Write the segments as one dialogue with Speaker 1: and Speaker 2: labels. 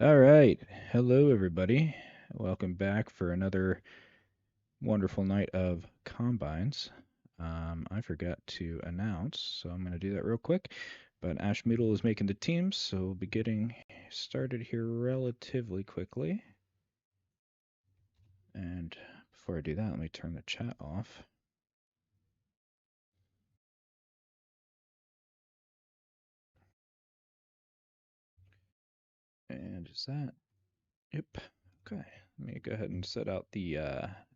Speaker 1: All right. Hello, everybody. Welcome back for another wonderful night of combines. I forgot to announce, so I'm going to do that real quick. But Ashmoodle is making the teams, so we'll be getting started here relatively quickly. And before I do that, let me turn the chat off. And is that? Yep. Okay. Let me go ahead and set out the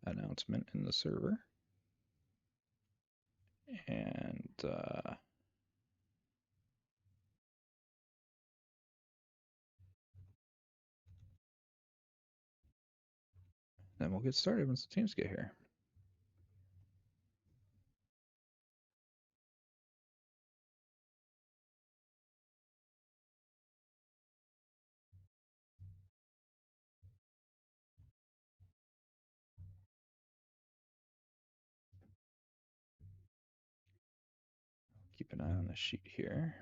Speaker 1: announcement in the server. And then we'll get started once the teams get here. Keep an eye on the sheet here.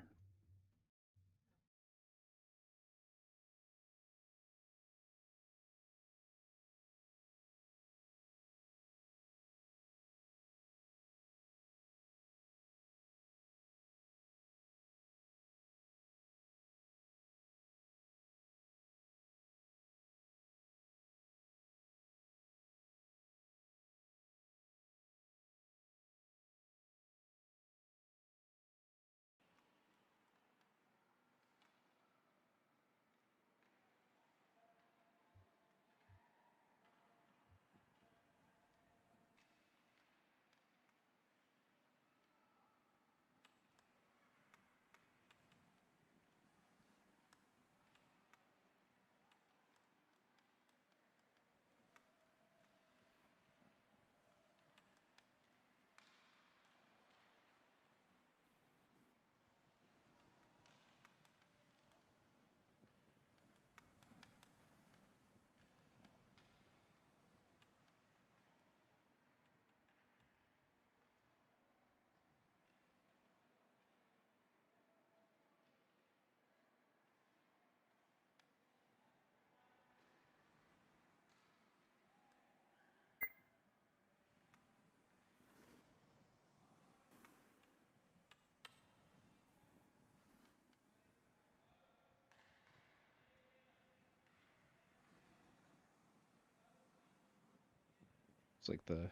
Speaker 1: It's like the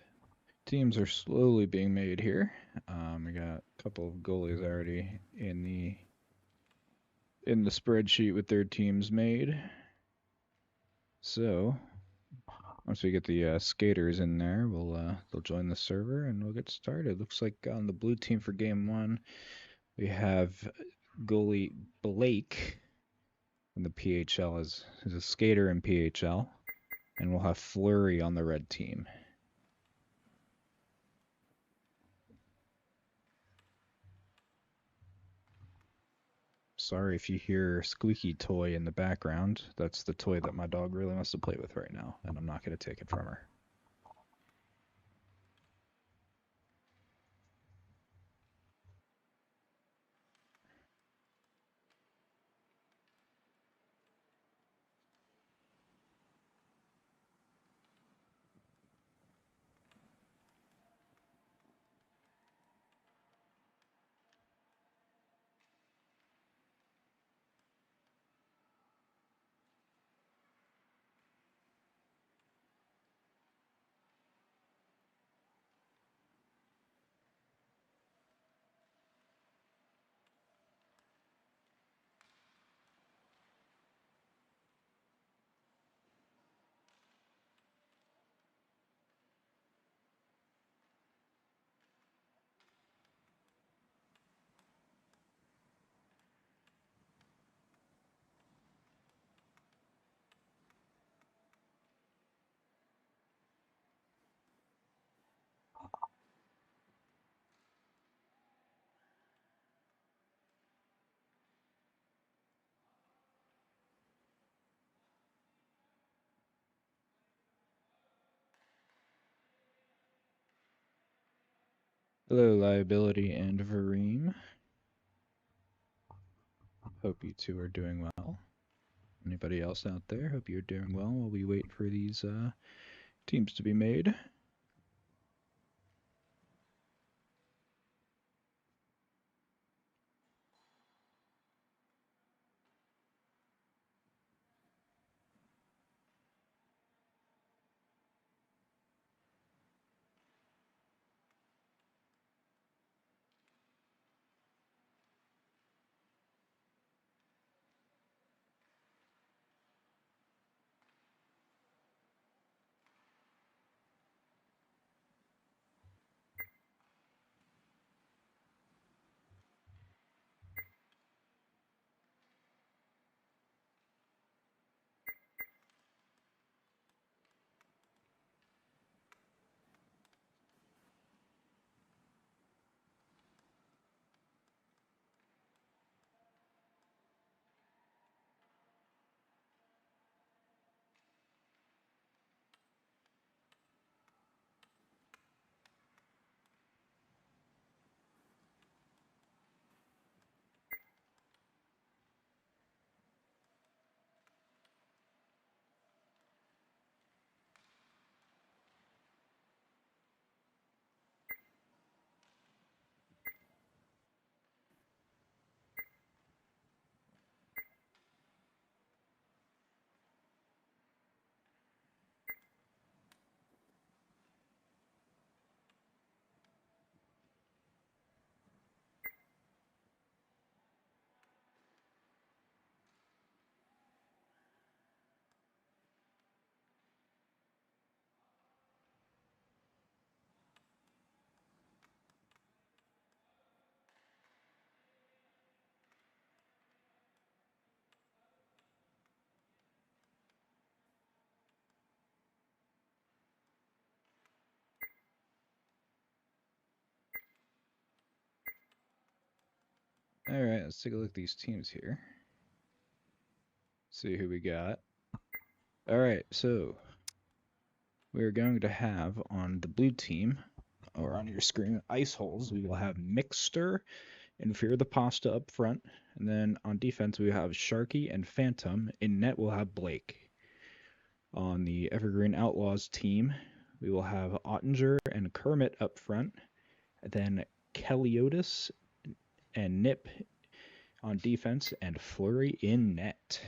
Speaker 1: teams are slowly being made here. We got a couple of goalies already in the spreadsheet with their teams made. So once we get the skaters in there, they'll join the server and we'll get started. Looks like on the blue team for game one, we have goalie Blake, and the PHL is a skater in PHL, and we'll have Fleury on the red team. Sorry if you hear squeaky toy in the background. That's the toy that my dog really wants to play with right now, and I'm not going to take it from her. Hello, Liability and Vareem. Hope you two are doing well. Anybody else out there? Hope you're doing well while we wait for these teams to be made. All right, let's take a look at these teams here. See who we got. All right, so we're going to have on the blue team, or on your screen, Ice Holes, we will have Mixter and Fear the Pasta up front. And then on defense, we have Sharky and Phantom. In net, we'll have Blake. On the Evergreen Outlaws team, we will have Ottinger and Kermit up front. Then Keliotis and Nip on defense, and Flurry in net.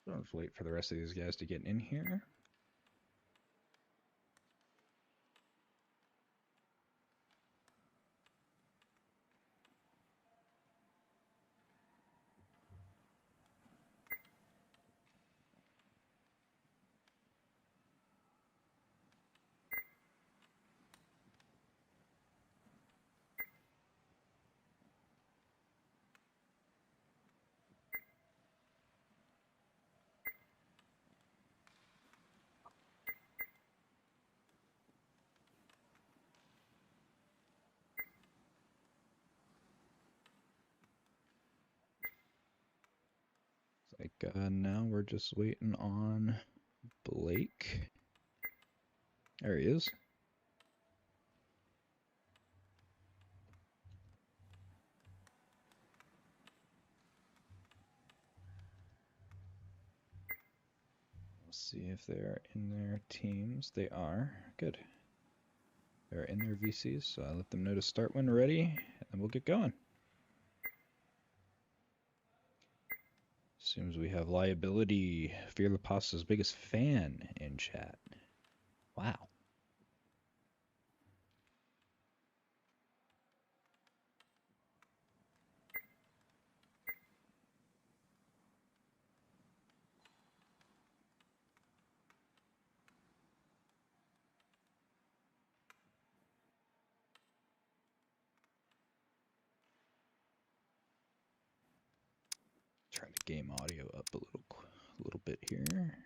Speaker 1: Let's wait for the rest of these guys to get in here. Like now we're just waiting on Blake. There he is. Let's see if they're in their teams. They are. Good. They're in their VCs, so I let them know to start when ready, and we'll get going. Seems we have Liability, Fear the Pasta's biggest fan in chat. Wow. Turn the game audio up a little bit here.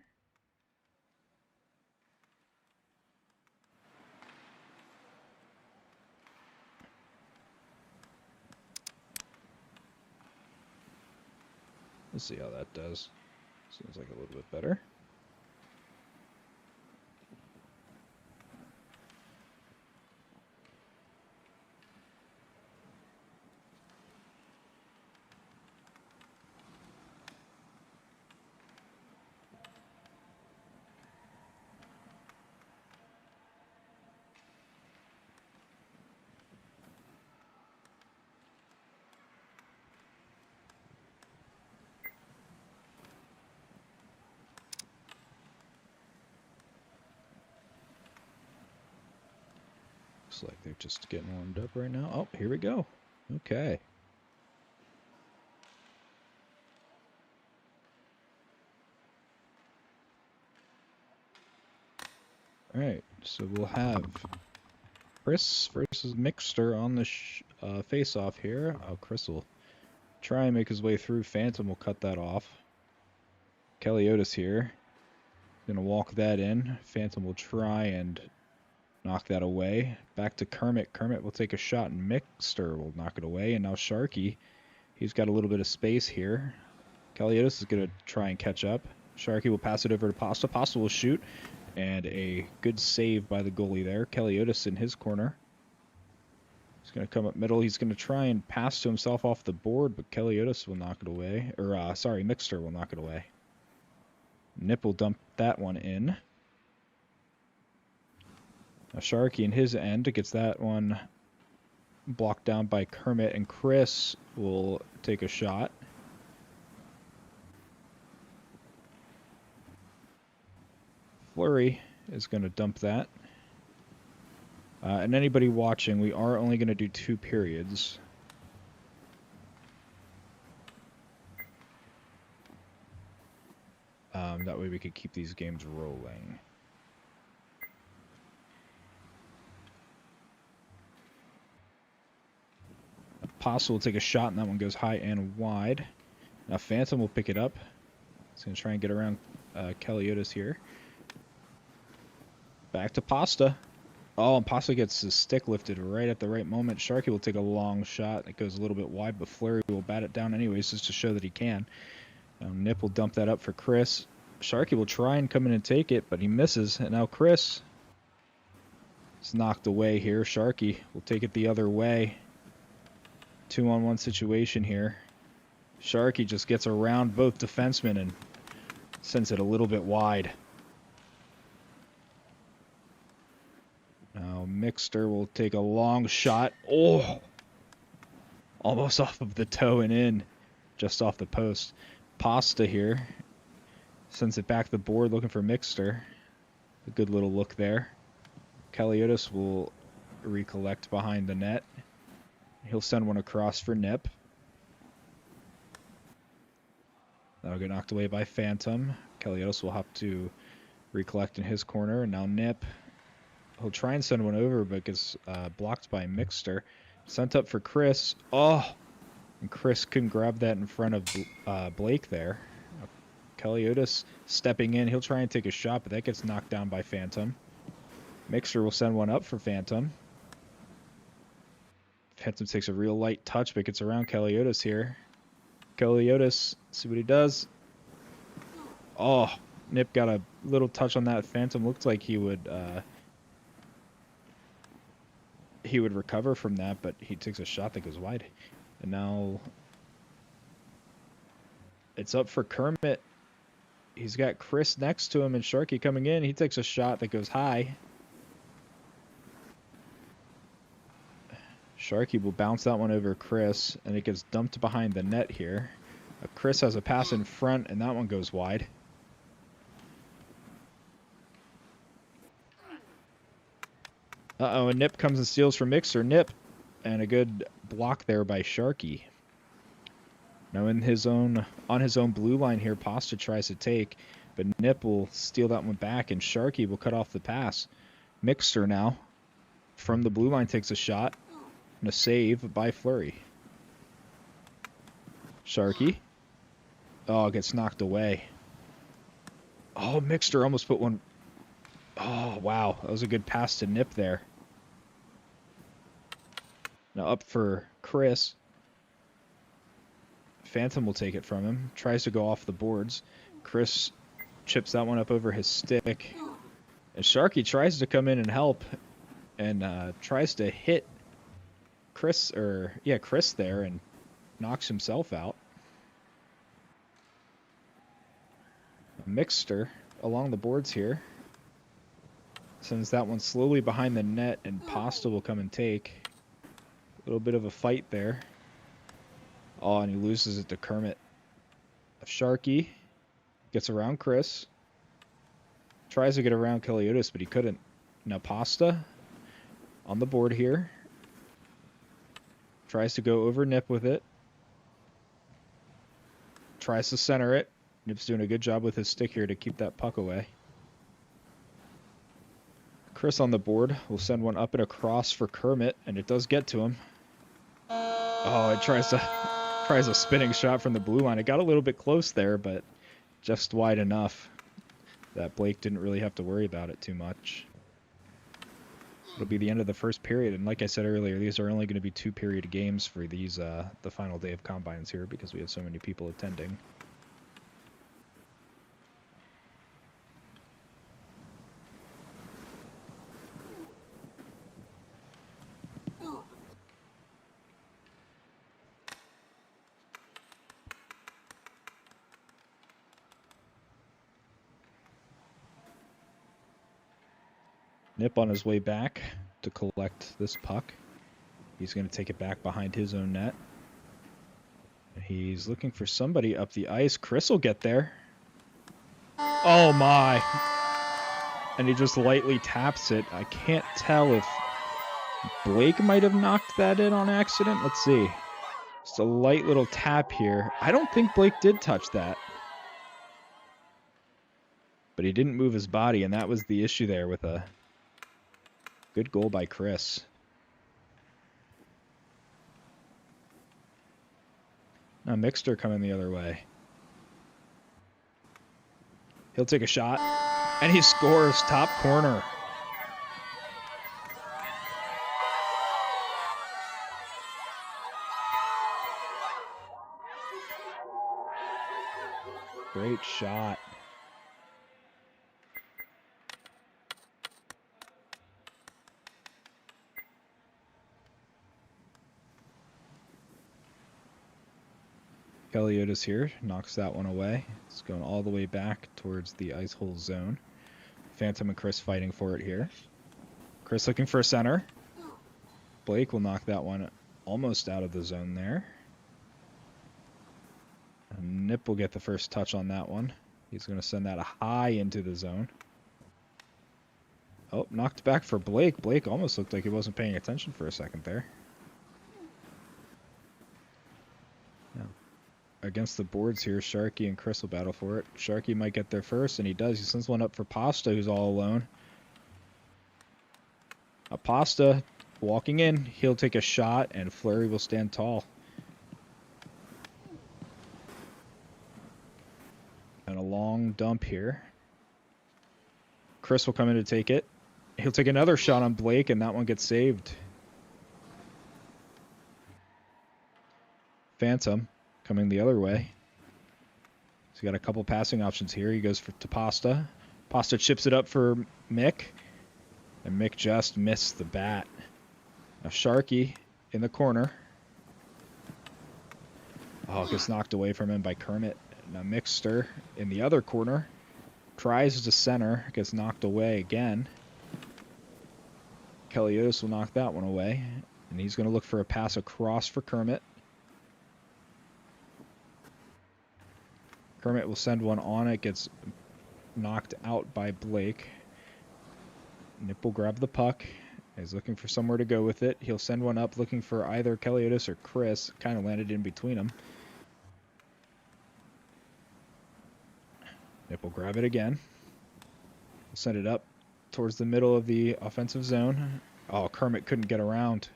Speaker 1: Let's see how that does. Seems like a little bit better. Looks like they're just getting warmed up right now. Oh, here we go. Okay. Alright, so we'll have Chris versus Mixter on the face-off here. Oh, Chris will try and make his way through. Phantom will cut that off. Keliotis here. Gonna walk that in. Phantom will try and knock that away. Back to Kermit. Kermit will take a shot, and Mixter will knock it away. And now Sharky, he's got a little bit of space here. Keliotis is gonna try and catch up. Sharky will pass it over to Pasta. Pasta will shoot. And a good save by the goalie there. Keliotis in his corner. He's going to come up middle. He's going to try and pass to himself off the board, but Keliotis will knock it away. Or, sorry, Mixter will knock it away. Nip will dump that one in. Now Sharky in his end gets that one blocked down by Kermit, and Chris will take a shot. Flurry is going to dump that. And anybody watching, we are only going to do 2 periods. That way we could keep these games rolling. Apostle will take a shot, and that one goes high and wide. Now Phantom will pick it up. He's going to try and get around Keliotis here. Back to Pasta. Oh, and Pasta gets his stick lifted right at the right moment. Sharky will take a long shot. It goes a little bit wide, but Flurry will bat it down anyways just to show that he can. Now Nip will dump that up for Chris. Sharky will try and come in and take it, but he misses. And now Chris is knocked away here. Sharky will take it the other way. 2-on-1 situation here. Sharky just gets around both defensemen and sends it a little bit wide. Now Mixter will take a long shot. Oh! Almost off of the toe and in. Just off the post. Pasta here. Sends it back the board looking for Mixter. A good little look there. Keliotis will recollect behind the net. He'll send one across for Nip. That'll get knocked away by Phantom. Keliotis will have to recollect in his corner. And now Nip. He'll try and send one over, but gets blocked by Mixter. Sent up for Chris. Oh! And Chris couldn't grab that in front of Blake there. Keliotis stepping in. He'll try and take a shot, but that gets knocked down by Phantom. Mixter will send one up for Phantom. Phantom takes a real light touch, but gets around Keliotis here. Keliotis, see what he does. Oh! Nip got a little touch on that. Phantom looked like he would recover from that, but he takes a shot that goes wide. And now it's up for Kermit. He's got Chris next to him and Sharky coming in. He takes a shot that goes high. Sharky will bounce that one over Chris, and it gets dumped behind the net here. Chris has a pass in front, and that one goes wide. Uh-oh, and Nip comes and steals from Mixer. Nip, and a good block there by Sharky. Now on his own blue line here, Pasta tries to take, but Nip will steal that one back, and Sharky will cut off the pass. Mixer now, from the blue line, takes a shot, and a save by Flurry. Sharky. Oh, gets knocked away. Oh, Mixer almost put one. Oh, wow. That was a good pass to Nip there. Now up for Chris. Phantom will take it from him. Tries to go off the boards. Chris chips that one up over his stick. And Sharky tries to come in and help. And tries to hit Chris there and knocks himself out. Mixter along the boards here. Sends that one slowly behind the net, and Pasta will come and take. A little bit of a fight there. Oh, and he loses it to Kermit. Sharky gets around Chris. Tries to get around Keliotis, but he couldn't. Now Pasta. on the board here. Tries to go over Nip with it. Tries to center it. Nip's doing a good job with his stick here to keep that puck away. Chris on the board will send one up and across for Kermit, and it does get to him. Oh, it tries a spinning shot from the blue line. It got a little bit close there, but just wide enough that Blake didn't really have to worry about it too much. It'll be the end of the first period, and like I said earlier, these are only going to be 2-period games for these the final day of combines here because we have so many people attending. Nip on his way back to collect this puck. He's going to take it back behind his own net. He's looking for somebody up the ice. Chris will get there. Oh my! And he just lightly taps it. I can't tell if Blake might have knocked that in on accident. Let's see. Just a light little tap here. I don't think Blake did touch that. But he didn't move his body, and that was the issue there with a good goal by Chris. Now Mixter coming the other way. He'll take a shot, and he scores top corner. Great shot. Keliotis here knocks that one away. It's going all the way back towards the ice hole zone. Phantom and Chris fighting for it here. Chris looking for a center. Blake will knock that one almost out of the zone there. And Nip will get the first touch on that one. He's going to send that high into the zone. Oh, knocked back for Blake. Blake almost looked like he wasn't paying attention for a second there. Against the boards here, Sharky and Chris will battle for it. Sharky might get there first, and he does. He sends one up for Pasta, who's all alone. Pasta walking in. He'll take a shot, and Fleury will stand tall. And a long dump here. Chris will come in to take it. He'll take another shot on Blake, and that one gets saved. Phantom coming the other way. He's got a couple passing options here. He goes to Pasta. Pasta chips it up for Mick. And Mick just missed the bat. Now Sharky in the corner. Oh, gets knocked away from him by Kermit. Now Mixter in the other corner. Tries to center. Gets knocked away again. Keliotis will knock that one away. And he's going to look for a pass across for Kermit. Kermit will send one on. It gets knocked out by Blake. Nip will grab the puck. He's looking for somewhere to go with it. He'll send one up looking for either Keliotis or Chris. Kind of landed in between them. Nip will grab it again. He'll send it up towards the middle of the offensive zone. Oh, Kermit couldn't get around.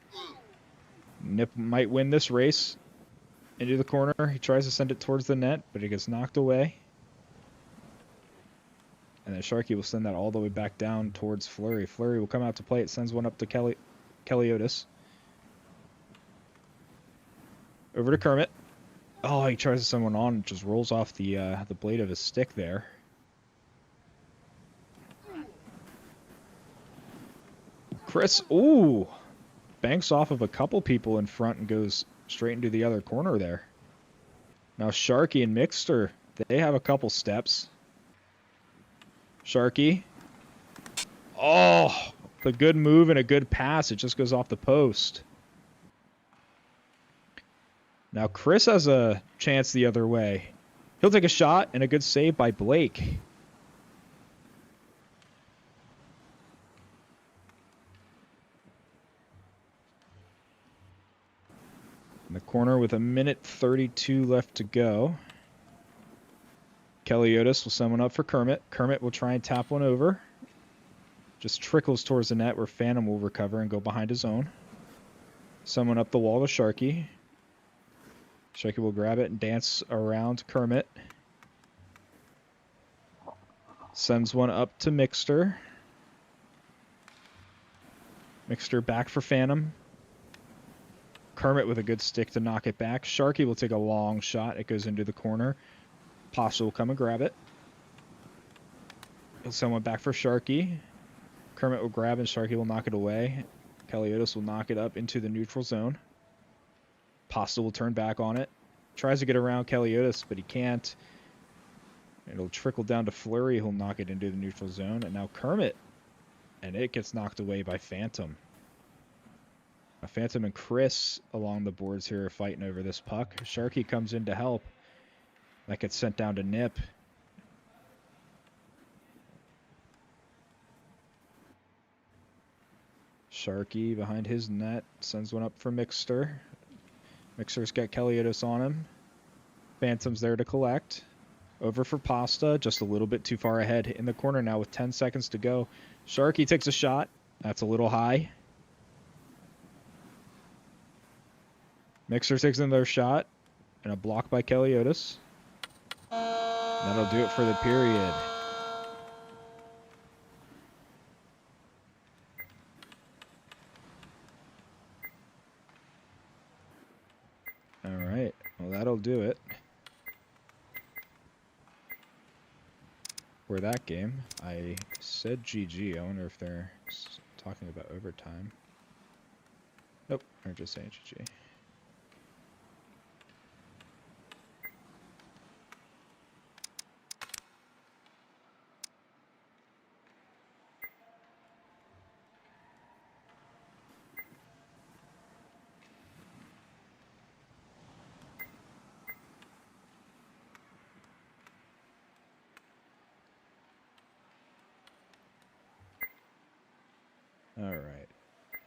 Speaker 1: Nip might win this race. Into the corner. He tries to send it towards the net, but it gets knocked away. And then Sharky will send that all the way back down towards Fleury. Fleury will come out to play. It sends one up to Keliotis. Over to Kermit. Oh, he tries to send one on. It just rolls off the blade of his stick there. Chris, ooh, banks off of a couple people in front and goes straight into the other corner there. Now Sharky and Mixter, they have a couple steps. Sharky. Oh, a good move and a good pass. It just goes off the post. Now Chris has a chance the other way. He'll take a shot and a good save by Blake. In the corner with 1:32 left to go. Keliotis will send one up for Kermit. Kermit will try and tap one over. Just trickles towards the net where Phantom will recover and go behind his own. Someone up the wall to Sharky. Sharky will grab it and dance around Kermit. Sends one up to Mixter. Mixter back for Phantom. Kermit with a good stick to knock it back. Sharky will take a long shot. It goes into the corner. Pasta will come and grab it. He'll send one back for Sharky. Kermit will grab and Sharky will knock it away. Keliotis will knock it up into the neutral zone. Pasta will turn back on it. Tries to get around Keliotis, but he can't. It'll trickle down to Flurry. He'll knock it into the neutral zone. And now Kermit. And it gets knocked away by Phantom. Phantom and Chris along the boards here are fighting over this puck. Sharky comes in to help. That gets sent down to Nip. Sharky behind his net sends one up for Mixter. Mixer's got Keliotis on him. Phantom's there to collect. Over for Pasta, just a little bit too far ahead in the corner now with 10 seconds to go. Sharky takes a shot. That's a little high. Mixer takes another shot. And a block by Keliotis. That'll do it for the period. All right. Well, that'll do it for that game. I said GG. I wonder if they're talking about overtime. Nope. They're just saying GG. Alright,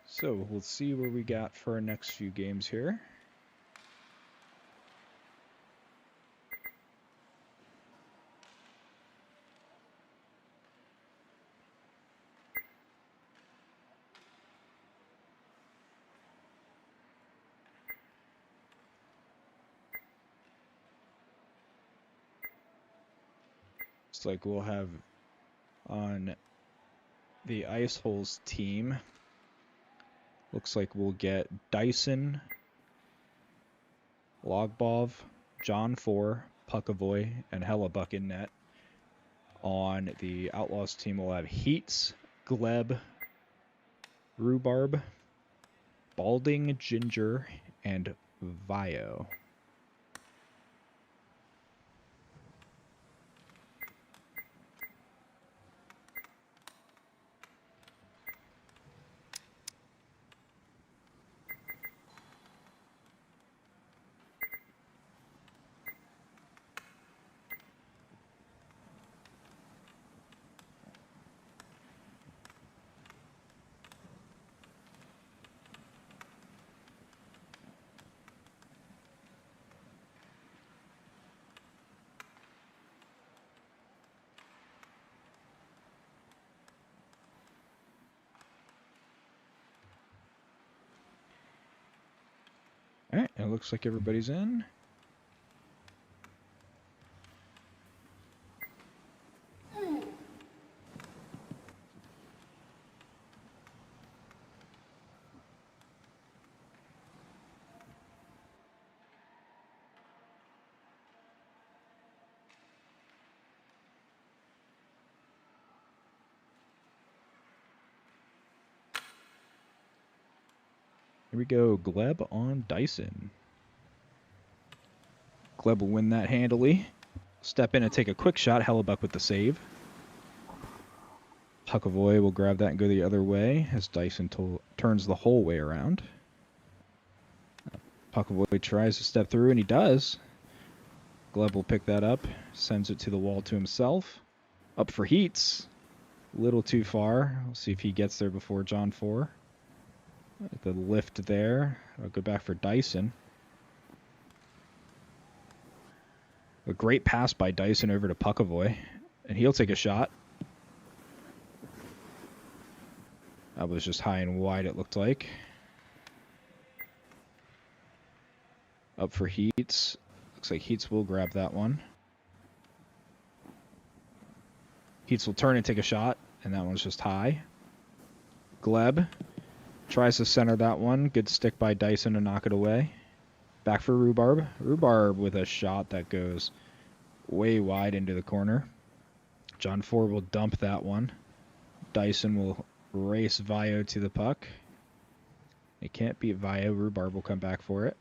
Speaker 1: so we'll see where we got for our next few games here. Looks like we'll have on the Ice Holes team, looks like we'll get Dyson, Logbov, John 4, Puckavoy, and Hellebuck in net. On the Outlaws team, we'll have Heats, Gleb, Rhubarb, Balding, Ginger, and Vio. Alright, it looks like everybody's in. Here we go, Gleb on Dyson. Gleb will win that handily. Step in and take a quick shot. Hellebuck with the save. Puckavoy will grab that and go the other way as Dyson turns the whole way around. Puckavoy tries to step through, and he does. Gleb will pick that up, sends it to the wall to himself. Up for Heats. A little too far. We'll see if he gets there before John 4. The lift there. I'll go back for Dyson. A great pass by Dyson over to Puckavoy, and he'll take a shot. That was just high and wide, it looked like. Up for Heats. Looks like Heats will grab that one. Heats will turn and take a shot, and that one's just high. Gleb tries to center that one. Good stick by Dyson to knock it away. Back for Rhubarb. Rhubarb with a shot that goes way wide into the corner. John 4 will dump that one. Dyson will race Vio to the puck. It can't beat Vio. Rhubarb will come back for it.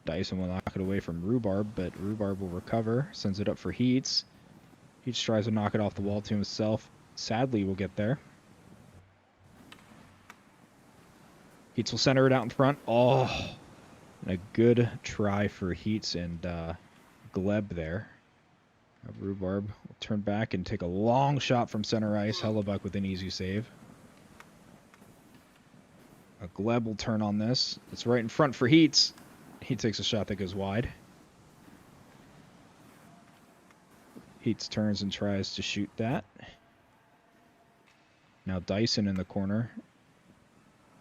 Speaker 1: Dyson will knock it away from Rhubarb, but Rhubarb will recover. Sends it up for Heats. Heats tries to knock it off the wall to himself. Sadly, will get there. Heats will center it out in front. Oh, a good try for Heats and Gleb there. Rhubarb will turn back and take a long shot from center ice. Hellebuyck with an easy save. Gleb will turn on this. It's right in front for Heats. He takes a shot that goes wide. Heats turns and tries to shoot that. Now Dyson in the corner.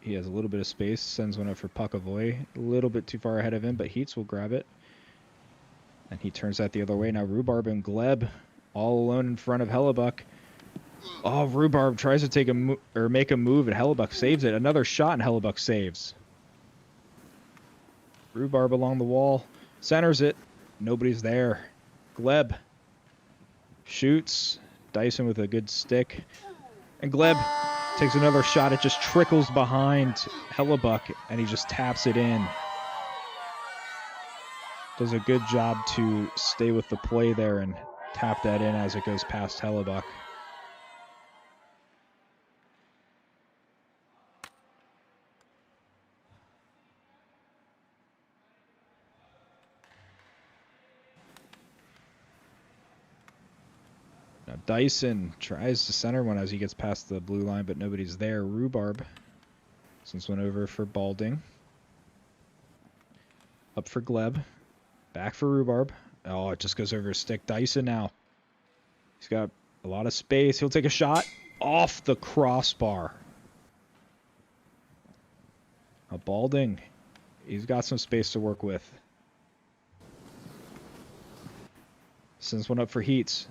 Speaker 1: He has a little bit of space. Sends one up for Puckavoy. A little bit too far ahead of him, but Heats will grab it. And he turns that the other way. Now Rhubarb and Gleb all alone in front of Hellebuyck. Oh, Rhubarb tries to take make a move, and Hellebuyck saves it. Another shot, and Hellebuyck saves. Rhubarb along the wall. Centers it. Nobody's there. Gleb shoots. Dyson with a good stick. And Gleb takes another shot. It just trickles behind Hellebuyck, and he just taps it in. Does a good job to stay with the play there and tap that in as it goes past Hellebuyck. Now Dyson tries to center one as he gets past the blue line, but nobody's there. Rhubarb sends one over for Balding. Up for Gleb. Back for Rhubarb. Oh, it just goes over his stick. Dyson now. He's got a lot of space. He'll take a shot off the crossbar. Now Balding. He's got some space to work with. Sends one up for Heats.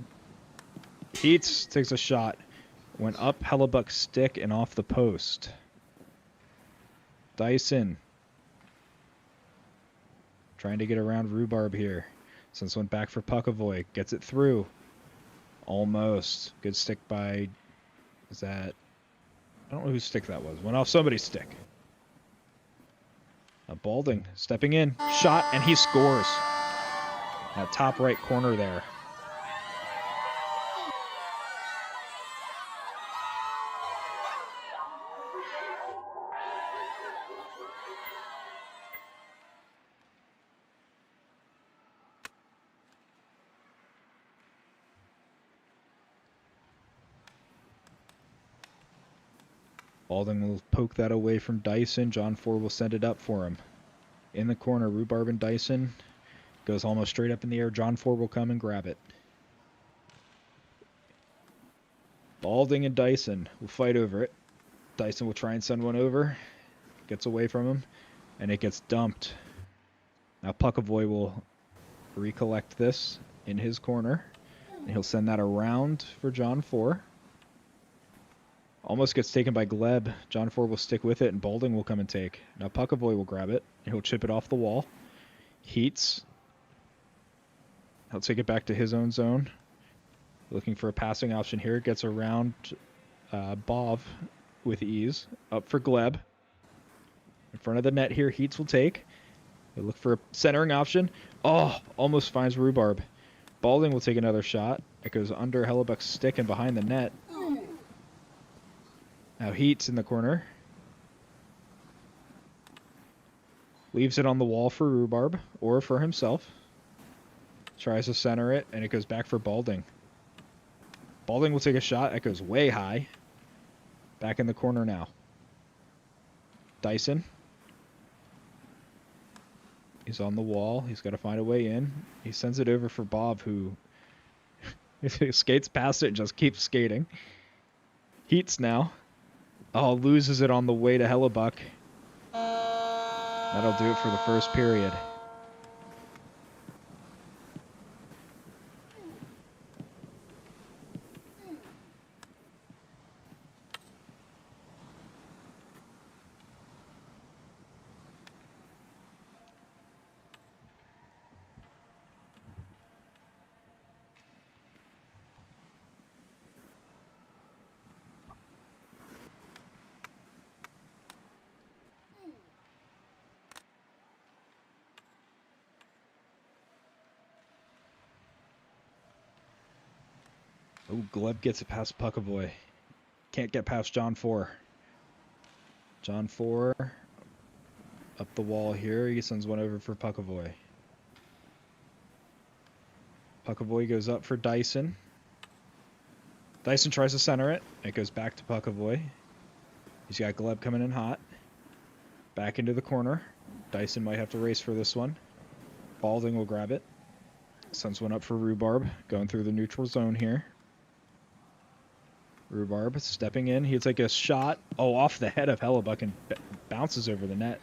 Speaker 1: Heats takes a shot. Went up Hellebuyck's stick and off the post. Dyson. Trying to get around Rhubarb here. Sends one back for Puckavoy. Gets it through. Almost. Good stick by... Is that... I don't know whose stick that was. Went off somebody's stick. Balding stepping in. Shot, and he scores. That top right corner there. Balding will poke that away from Dyson. John 4 will send it up for him. In the corner, Rhubarb and Dyson. Goes almost straight up in the air. John 4 will come and grab it. Balding and Dyson will fight over it. Dyson will try and send one over. Gets away from him. And it gets dumped. Now Puckavoy will recollect this in his corner. And he'll send that around for John 4. Almost gets taken by Gleb. John 4 will stick with it, and Balding will come and take. Now Puckavoy will grab it, and he'll chip it off the wall. Heats. He'll take it back to his own zone. Looking for a passing option here. Gets around Bov with ease. Up for Gleb. In front of the net here, Heats will take. He'll look for a centering option. Oh, almost finds Rhubarb. Balding will take another shot. It goes under Hellebuyck's stick and behind the net. Now Heats in the corner. Leaves it on the wall for Rhubarb, or for himself. Tries to center it, and it goes back for Balding. Balding will take a shot. That goes way high. Back in the corner now. Dyson. He's on the wall. He's got to find a way in. He sends it over for Bob, who skates past it and just keeps skating. Heats now. Oh, loses it on the way to Hellebuck. That'll do it for the first period. Oh, Gleb gets it past Puckavoy. Can't get past John 4. John 4 up the wall here. He sends one over for Puckavoy. Puckavoy goes up for Dyson. Dyson tries to center it. It goes back to Puckavoy. He's got Gleb coming in hot. Back into the corner. Dyson might have to race for this one. Balding will grab it. Sends one up for Rhubarb. Going through the neutral zone here. Rhubarb stepping in. He'll take a shot. Oh, off the head of Hellebuck and bounces over the net.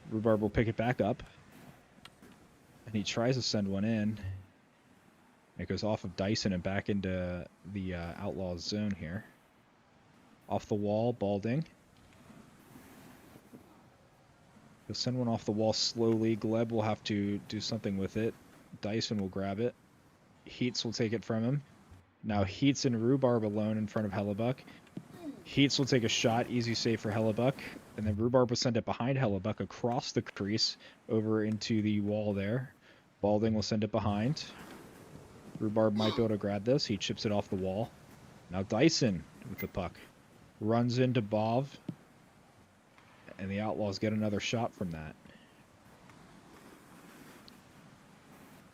Speaker 1: Rhubarb will pick it back up. And he tries to send one in. It goes off of Dyson and back into the Outlaws zone here. Off the wall, Balding. He'll send one off the wall slowly. Gleb will have to do something with it. Dyson will grab it. Heats will take it from him. Now Heats and Rhubarb alone in front of Hellebuck. Heats will take a shot, easy save for Hellebuck. And then Rhubarb will send it behind Hellebuck across the crease over into the wall there. Balding will send it behind. Rhubarb might be able to grab this. He chips it off the wall. Now Dyson with the puck. Runs into Bov. And the Outlaws get another shot from that.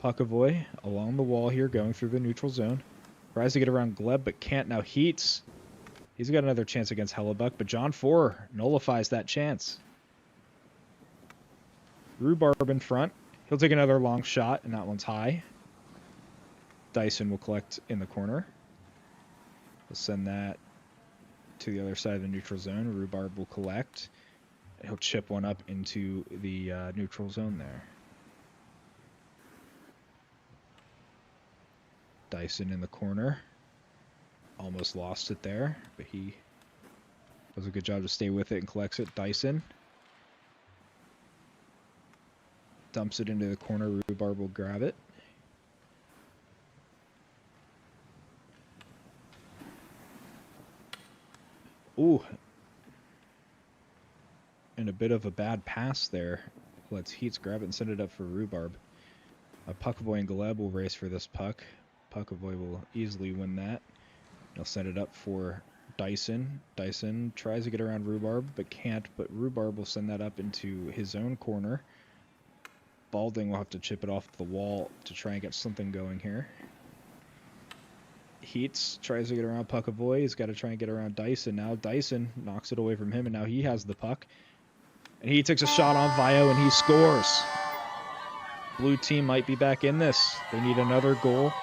Speaker 1: Puckavoy along the wall here, going through the neutral zone. Tries to get around Gleb, but can't. Now Heats. He's got another chance against Hellebuck, but John 4 nullifies that chance. Rhubarb in front. He'll take another long shot, and that one's high. Dyson will collect in the corner. We'll send that to the other side of the neutral zone. Rhubarb will collect. He'll chip one up into the neutral zone there. Dyson in the corner. Almost lost it there, but he does a good job to stay with it and collects it. Dyson dumps it into the corner. Rhubarb will grab it. Ooh. And a bit of a bad pass there. Let's Heats grab it and send it up for Rhubarb. Puckavoy and Gleb will race for this puck. Puckavoy will easily win that. He'll send it up for Dyson. Dyson tries to get around Rhubarb, but can't. But Rhubarb will send that up into his own corner. Balding will have to chip it off the wall to try and get something going here. Heats tries to get around Puckavoy. He's got to try and get around Dyson. Now Dyson knocks it away from him, and now he has the puck. And he takes a shot on Vio, and he scores. Blue team might be back in this. They need another goal.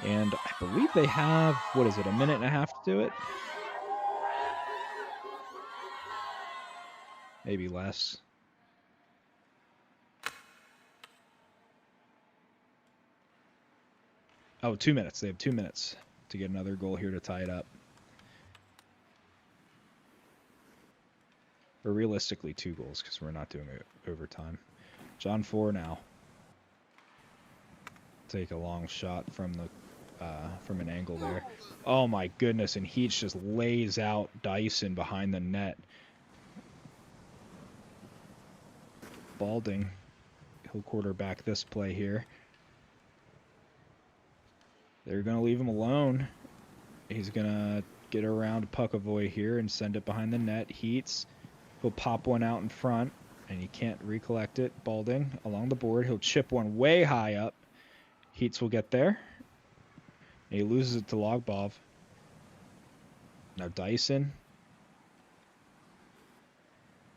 Speaker 1: And I believe they have, what is it, a minute and a half to do it? Maybe less. Oh, 2 minutes. They have 2 minutes to get another goal here to tie it up. Or realistically, 2 goals because we're not doing it overtime. John 4 now. Take a long shot from an angle there. Oh my goodness, and Heats just lays out Dyson behind the net. Balding, he'll quarterback this play here. They're going to leave him alone. He's going to get around Puckavoy here and send it behind the net. Heats, he'll pop one out in front, and he can't recollect it. Balding along the board. He'll chip one way high up. Heats will get there. And he loses it to Logbov. Now Dyson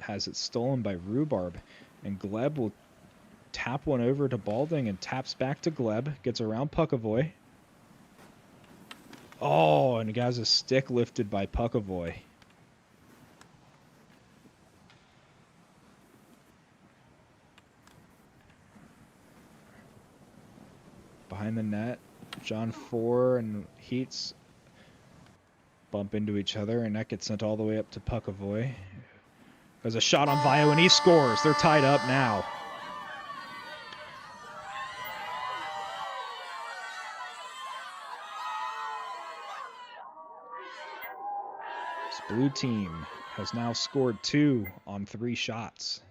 Speaker 1: has it stolen by Rhubarb. And Gleb will tap one over to Balding and taps back to Gleb. Gets around Puckavoy. Oh, and he has a stick lifted by Puckavoy. Behind the net, John 4 and Heats bump into each other, and that gets sent all the way up to Puckavoy. There's a shot on Vio, and he scores. They're tied up now. This blue team has now scored 2 on 3 shots.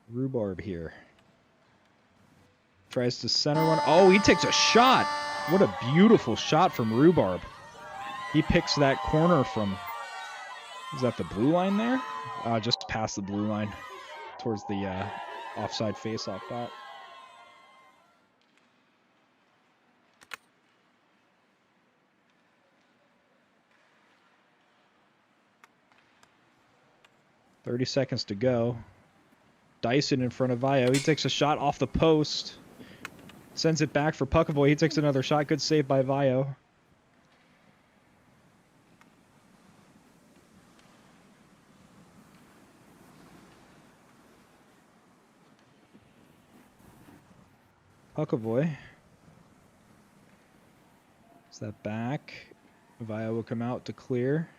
Speaker 1: Rhubarb here. Tries to center one. Oh, he takes a shot. What a beautiful shot from Rhubarb. He picks that corner from... Is that the blue line there? Just past the blue line. Towards the offside face-off dot. .30 seconds to go. Dyson in front of Vio. He takes a shot off the post. Sends it back for Puckavoy. He takes another shot. Good save by Vio. Puckavoy. Is that back? Vio will come out to clear.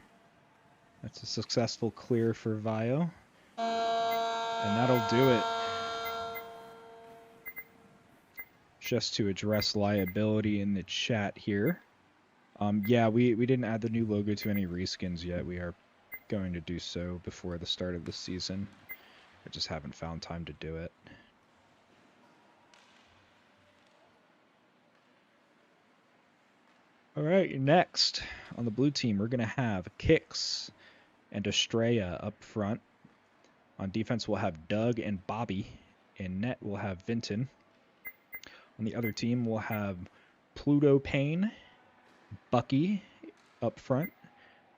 Speaker 1: That's a successful clear for Vio. And that'll do it. Just to address liability in the chat here. Yeah, we didn't add the new logo to any reskins yet. We are going to do so before the start of the season. I just haven't found time to do it. All right, next on the blue team, we're going to have Kicks and Estrella up front. On defense, we'll have Doug and Bobby. In net, we'll have Vinton. On the other team, we'll have Pluto Payne, Bucky up front.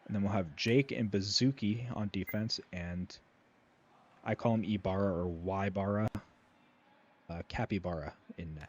Speaker 1: And then we'll have Jake and Bazooki on defense. And I call him Ibarra or Ybara, Capybara in net.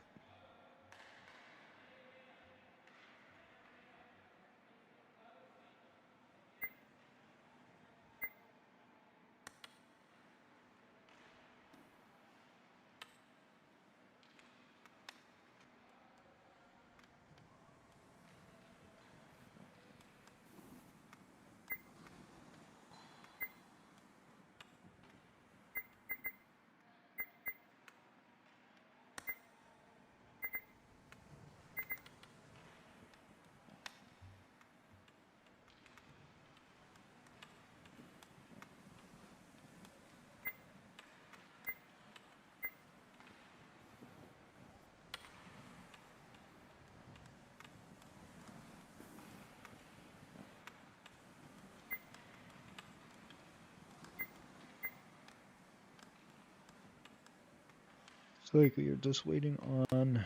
Speaker 1: So like you're just waiting on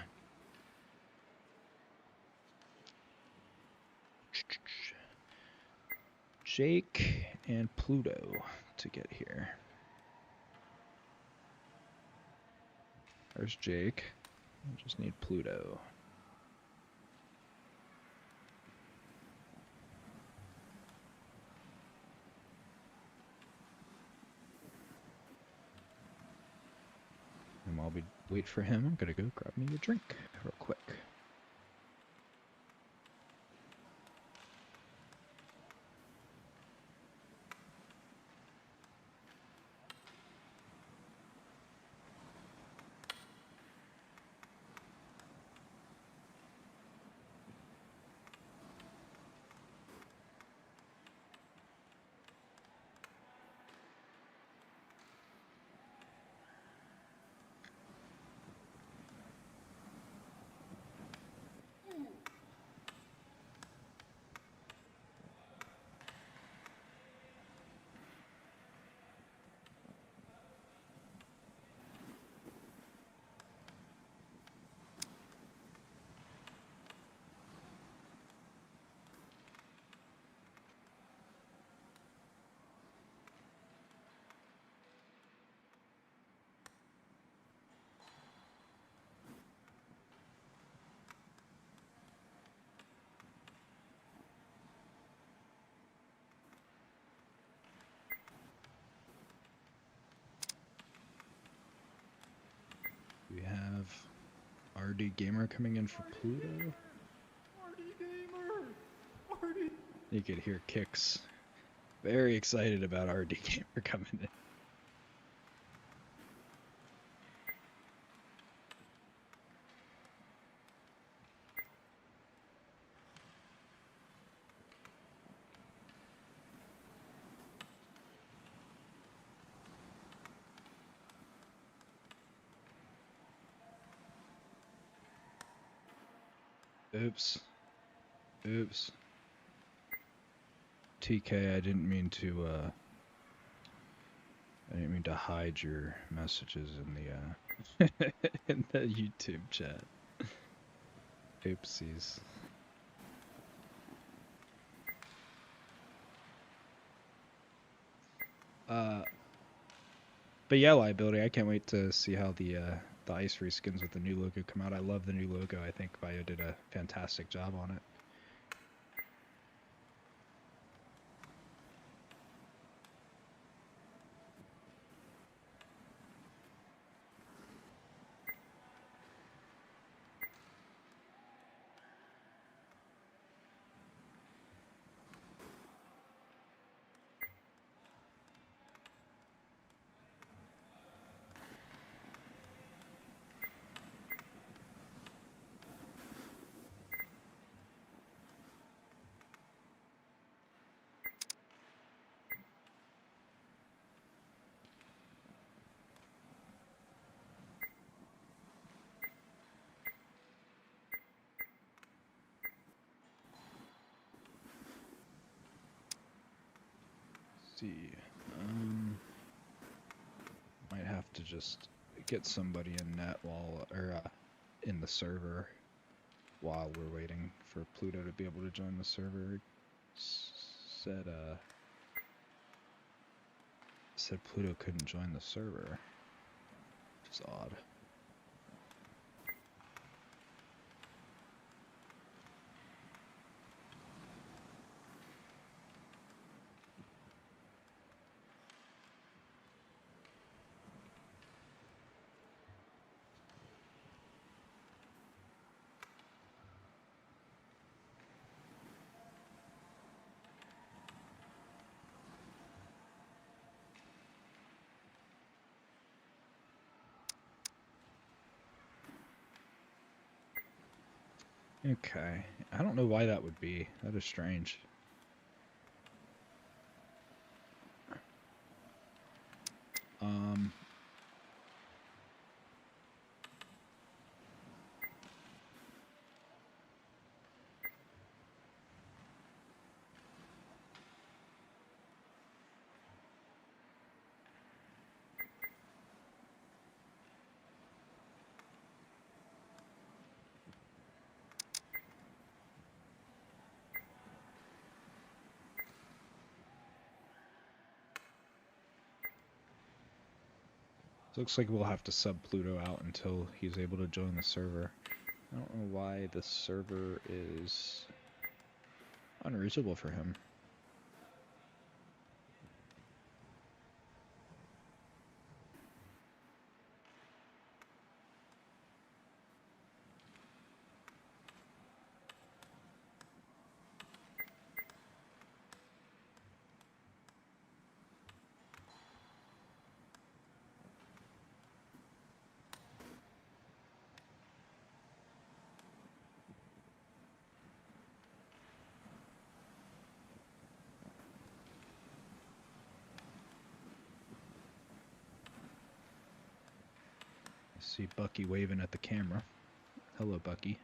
Speaker 1: Jake and Pluto to get here. There's Jake. I just need Pluto. And while we wait for him, I'm gonna go grab me a drink real quick. have RD Gamer coming in for Pluto.
Speaker 2: RD Gamer! RD!
Speaker 1: You could hear Kix very excited about RD Gamer coming in. Oops. Oops. TK, I didn't mean to hide your messages in the in the YouTube chat. Oopsies. But yeah, Liability, I can't wait to see how the Ice reskins with the new logo come out. I love the new logo. I think Bio did a fantastic job on it. See, might have to just get somebody in net while, or in the server while we're waiting for Pluto to be able to join the server. Said Pluto couldn't join the server, which is odd. Okay, I don't know why that would be. That is strange. Looks like we'll have to sub Pluto out until he's able to join the server. I don't know why the server is unreachable for him. I see Bucky waving at the camera. Hello, Bucky.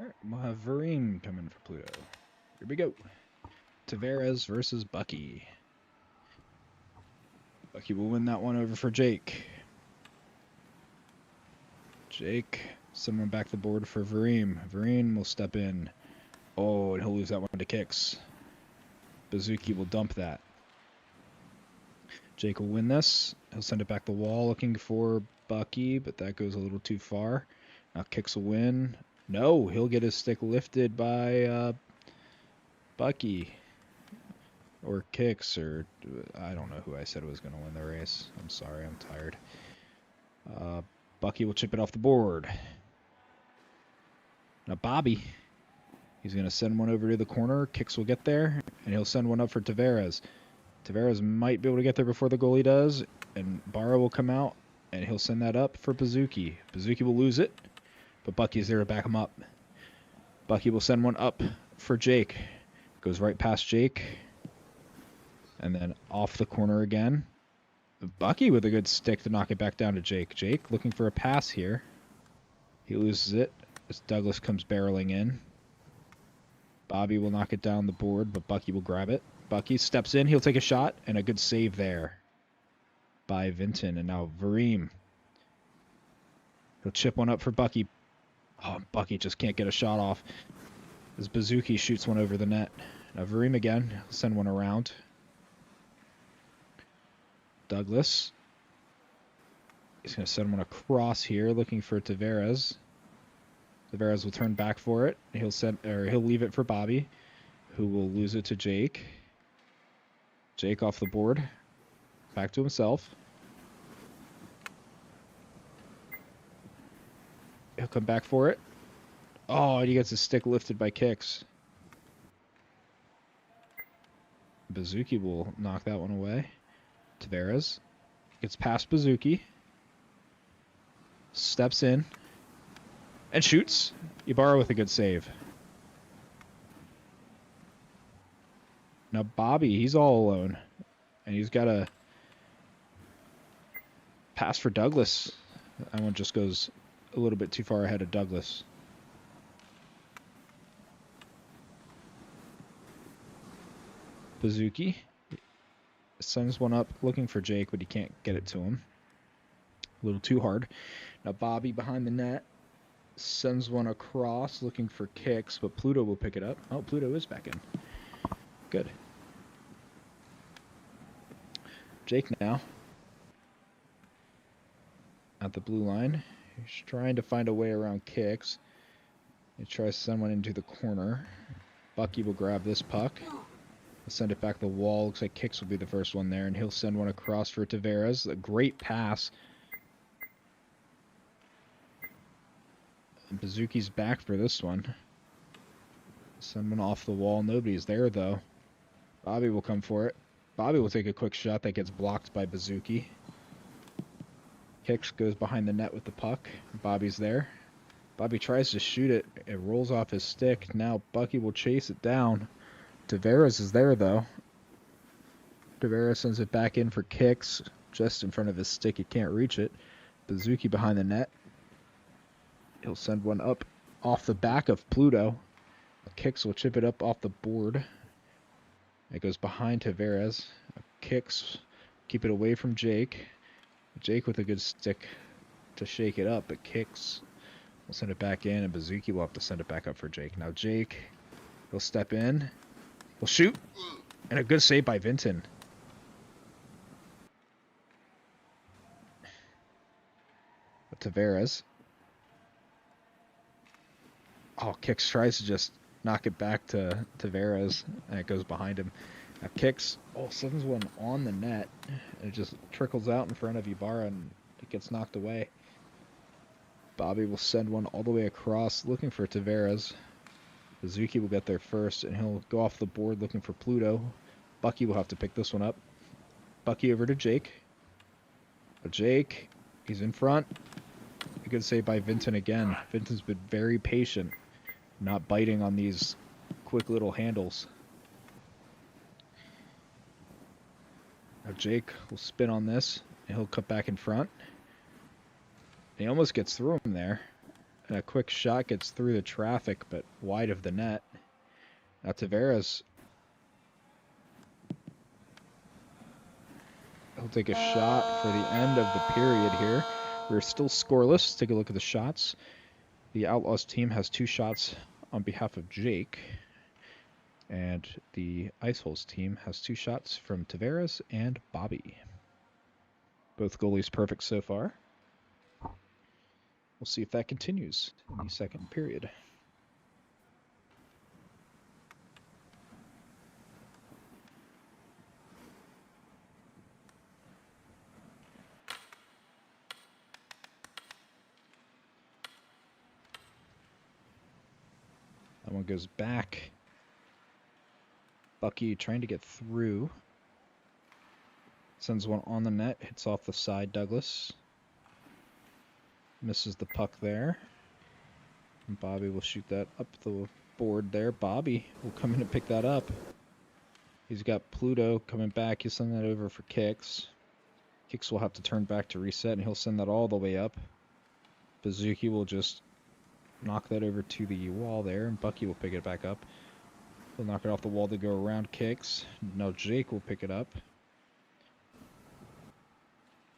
Speaker 1: Alright, we'll have Vareem coming for Pluto. Here we go. Tavares versus Bucky. Bucky will win that one over for Jake. Jake, someone back the board for Vareem. Vareem will step in. Oh, and he'll lose that one to kicks. Bazuki will dump that. Jake will win this. He'll send it back the wall looking for Bucky, but that goes a little too far. Now kicks will win. No, he'll get his stick lifted by Bucky. Or kicks, or I don't know who I said was going to win the race. I'm sorry, I'm tired. Bucky will chip it off the board. Now Bobby, he's going to send one over to the corner. Kicks will get there, and he'll send one up for Tavares. Tavares might be able to get there before the goalie does, and Barra will come out, and he'll send that up for Bazuki. Bazuki will lose it, but Bucky's there to back him up. Bucky will send one up for Jake. Goes right past Jake, and then off the corner again. Bucky with a good stick to knock it back down to Jake. Jake looking for a pass here. He loses it as Douglas comes barreling in. Bobby will knock it down the board, but Bucky will grab it. Bucky steps in. He'll take a shot, and a good save there by Vinton. And now Vareem. He'll chip one up for Bucky. Oh, Bucky just can't get a shot off as Bazuki shoots one over the net. Now Vareem again. He'll send one around. Douglas. He's going to send one across here looking for Tavares. Tavares will turn back for it. He'll leave it for Bobby, who will lose it to Jake. Jake off the board. Back to himself. He'll come back for it. Oh, and he gets his stick lifted by kicks. Bazuki will knock that one away. Tavares gets past Bazuki. Steps in. And shoots. Ibarra with a good save. Now Bobby, he's all alone. And he's got a pass for Douglas. That one just goes a little bit too far ahead of Douglas. Bazuki sends one up looking for Jake, but he can't get it to him. A little too hard. Now Bobby behind the net sends one across looking for kicks, but Pluto will pick it up. Oh, Pluto is back in. Good. Jake now at the blue line. He's trying to find a way around kicks. He tries to send one into the corner. Bucky will grab this puck. He'll send it back the wall. Looks like kicks will be the first one there, and he'll send one across for Tavares. A great pass. And Bazuki's back for this one. Send one off the wall. Nobody's there, though. Bobby will come for it. Bobby will take a quick shot that gets blocked by Bazuki. Kicks goes behind the net with the puck. Bobby's there. Bobby tries to shoot it. It rolls off his stick. Now Bucky will chase it down. Tavares is there, though. Tavares sends it back in for kicks. Just in front of his stick. He can't reach it. Bazuki behind the net. He'll send one up off the back of Pluto. Kicks will chip it up off the board. It goes behind Tavares. Kicks keep it away from Jake. Jake with a good stick to shake it up, but kicks will send it back in, and Bazuki will have to send it back up for Jake. Now Jake, he'll step in. He'll shoot. And a good save by Vinton. But Tavares. Oh, Kicks tries to just knock it back to Tavares, and it goes behind him. Now Kicks, sends one on the net, and it just trickles out in front of Ibarra, and it gets knocked away. Bobby will send one all the way across, looking for Tavares. Bazuki will get there first, and he'll go off the board looking for Pluto. Bucky will have to pick this one up. Bucky over to Jake. But Jake, he's in front. A good save by Vinton again. Vinton's been very patient, not biting on these quick little handles. Now Jake will spin on this, and he'll cut back in front. He almost gets through him there. And a quick shot gets through the traffic, but wide of the net. Now Tavares, he'll take a shot for the end of the period here. We're still scoreless. Take a look at the shots. The Outlaws team has 2 shots on behalf of Jake. And the Ice Holes team has 2 shots from Tavares and Bobby. Both goalies perfect so far. We'll see if that continues in the second period. That one goes back. Bucky trying to get through. Sends one on the net, hits off the side, Douglas. Misses the puck there. And Bobby will shoot that up the board there. Bobby will come in and pick that up. He's got Pluto coming back. He'll send that over for Kicks. Kicks will have to turn back to reset, and he'll send that all the way up. Bazuki will just knock that over to the wall there, and Bucky will pick it back up. He'll knock it off the wall to go around Kicks. Now Jake will pick it up.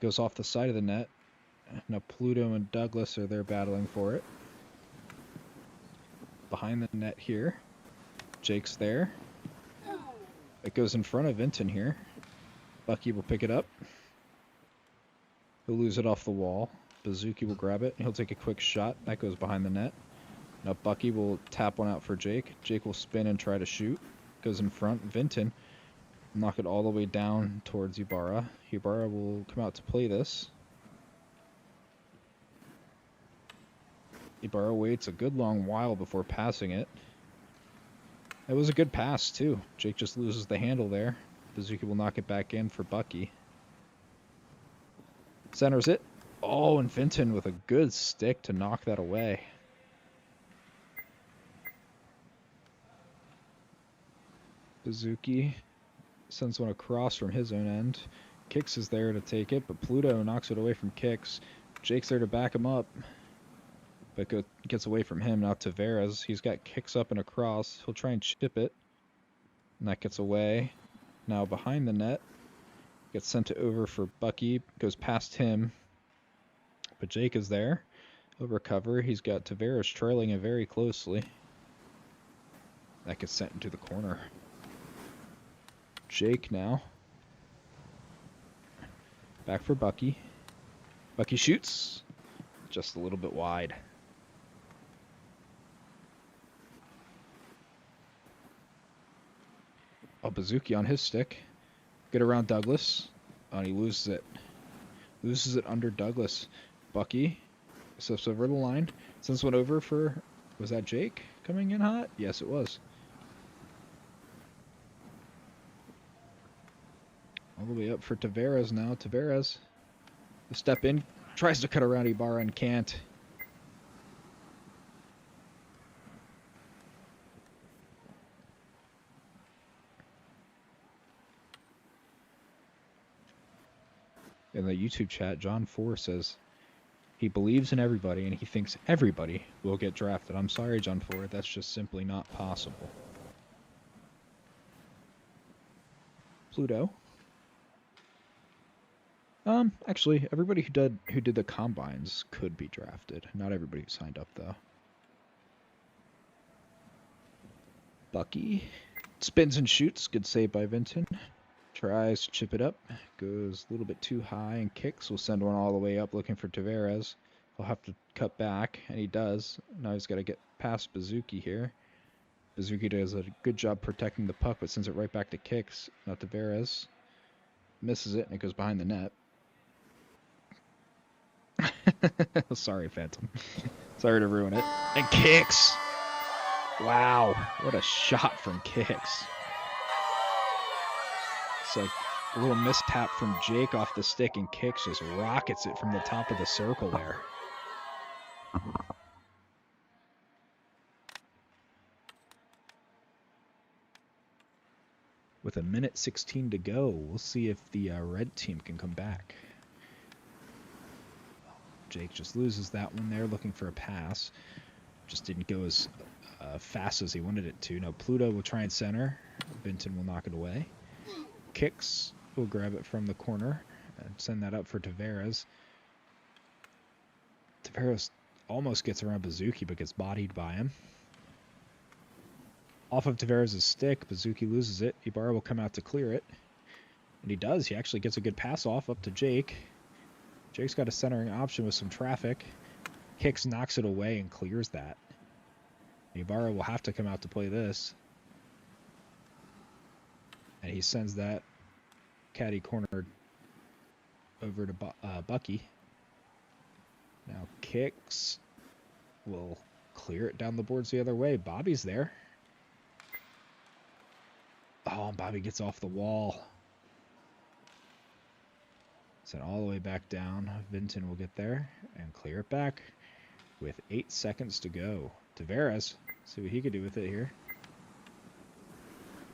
Speaker 1: Goes off the side of the net. Now Pluto and Douglas are there battling for it. Behind the net here. Jake's there. It goes in front of Vinton here. Bucky will pick it up. He'll lose it off the wall. Bazuki will grab it. He'll take a quick shot. That goes behind the net. Now Bucky will tap one out for Jake. Jake will spin and try to shoot. Goes in front. Vinton will knock it all the way down towards Ibarra. Ibarra will come out to play this. Ibarra waits a good long while before passing it. It was a good pass, too. Jake just loses the handle there. Bazuki will knock it back in for Bucky. Centers it. Oh, and Vinton with a good stick to knock that away. Bazuki sends one across from his own end. Kicks is there to take it, but Pluto knocks it away from Kicks. Jake's there to back him up, but gets away from him. Now Tavares, he's got Kicks up and across. He'll try and chip it, and that gets away. Now behind the net, gets sent over for Bucky, goes past him, but Jake is there. He'll recover. He's got Tavares trailing it very closely. That gets sent into the corner. Jake now. Back for Bucky. Bucky shoots. Just a little bit wide. Oh, Bazuki on his stick. Get around Douglas. Oh, and he loses it. Loses it under Douglas. Bucky steps over the line. Sends one over for... Was that Jake coming in hot? Yes, it was. All the way up for Tavares now. Tavares, the step in, tries to cut around Ibarra and can't. In the YouTube chat, John 4 says he believes in everybody and he thinks everybody will get drafted. I'm sorry, John 4, that's just simply not possible. Pluto. Actually, everybody who did the combines could be drafted. Not everybody who signed up, though. Bucky spins and shoots. Good save by Vinton. Tries to chip it up. Goes a little bit too high and Kicks. Will send one all the way up looking for Tavares. He'll have to cut back, and he does. Now he's got to get past Bazuki here. Bazuki does a good job protecting the puck, but sends it right back to Kicks. Not Tavares. Misses it, and it goes behind the net. Sorry, Phantom. Sorry to ruin it. And Kicks! Wow, what a shot from Kicks. It's like a little mistap from Jake off the stick, and Kicks just rockets it from the top of the circle there. With 1:16 to go, we'll see if the red team can come back. Jake just loses that one there, looking for a pass. Just didn't go as fast as he wanted it to. Now Pluto will try and center. Vinton will knock it away. Kicks will grab it from the corner and send that up for Tavares. Tavares almost gets around Bazuki, but gets bodied by him. Off of Tavares' stick, Bazuki loses it. Ibarra will come out to clear it. And he does. He actually gets a good pass off up to Jake. Jake's got a centering option with some traffic. Hicks knocks it away and clears that. Ibarra will have to come out to play this. And he sends that caddy corner over to Bucky. Now Kicks will clear it down the boards the other way. Bobby's there. Oh, and Bobby gets off the wall. Sent all the way back down. Vinton will get there and clear it back with 8 seconds to go. Tavares, see what he could do with it here.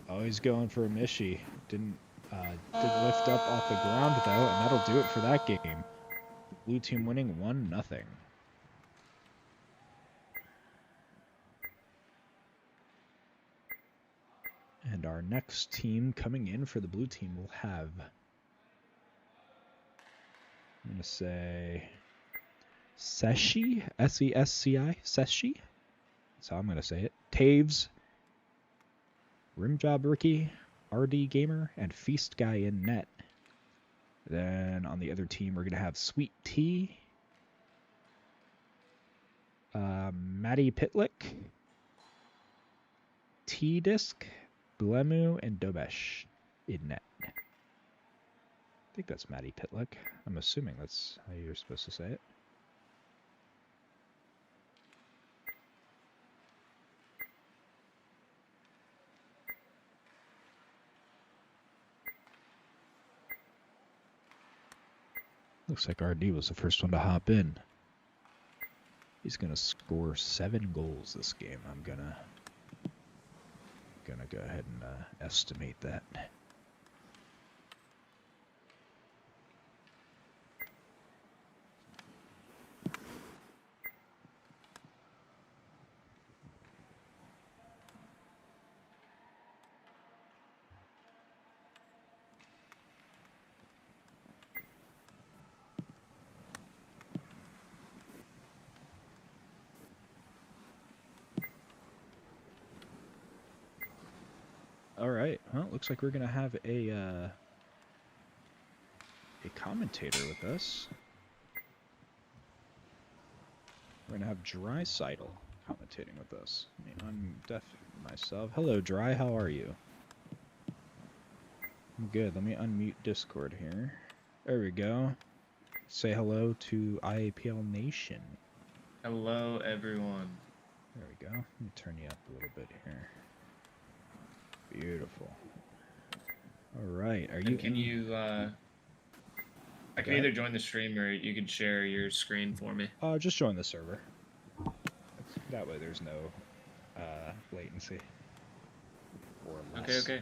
Speaker 1: Oh, he's going for a Mishi. Didn't lift up off the ground though, and that'll do it for that game. Blue team winning 1-0. And our next team coming in for the blue team will have, I'm going to say, Seshi, S-E-S-C-I, Seshi. That's how I'm going to say it. Taves, Rimjob Ricky, RD Gamer, and Feast Guy in net. Then on the other team, we're going to have Sweet Tea, Maddie Pitlick, T-Disc, Blemu, and Dobesh in net. I think that's Maddie Pitlick. I'm assuming that's how you're supposed to say it. Looks like RD was the first one to hop in. He's going to score 7 goals this game. I'm going to go ahead and estimate that. All right. Well, it looks like we're going to have a commentator with us. We're going to have Drysidle commentating with us. I'm deaf myself. Hello, Dry. How are you? I'm good. Let me unmute Discord here. There we go. Say hello to IAPL Nation.
Speaker 3: Hello, everyone.
Speaker 1: There we go. Let me turn you up a little bit here. Beautiful. All right. Are you?
Speaker 3: Can you? I can either join the stream or you can share your screen for me.
Speaker 1: Just join the server. That way, there's no latency. Or less.
Speaker 3: Okay.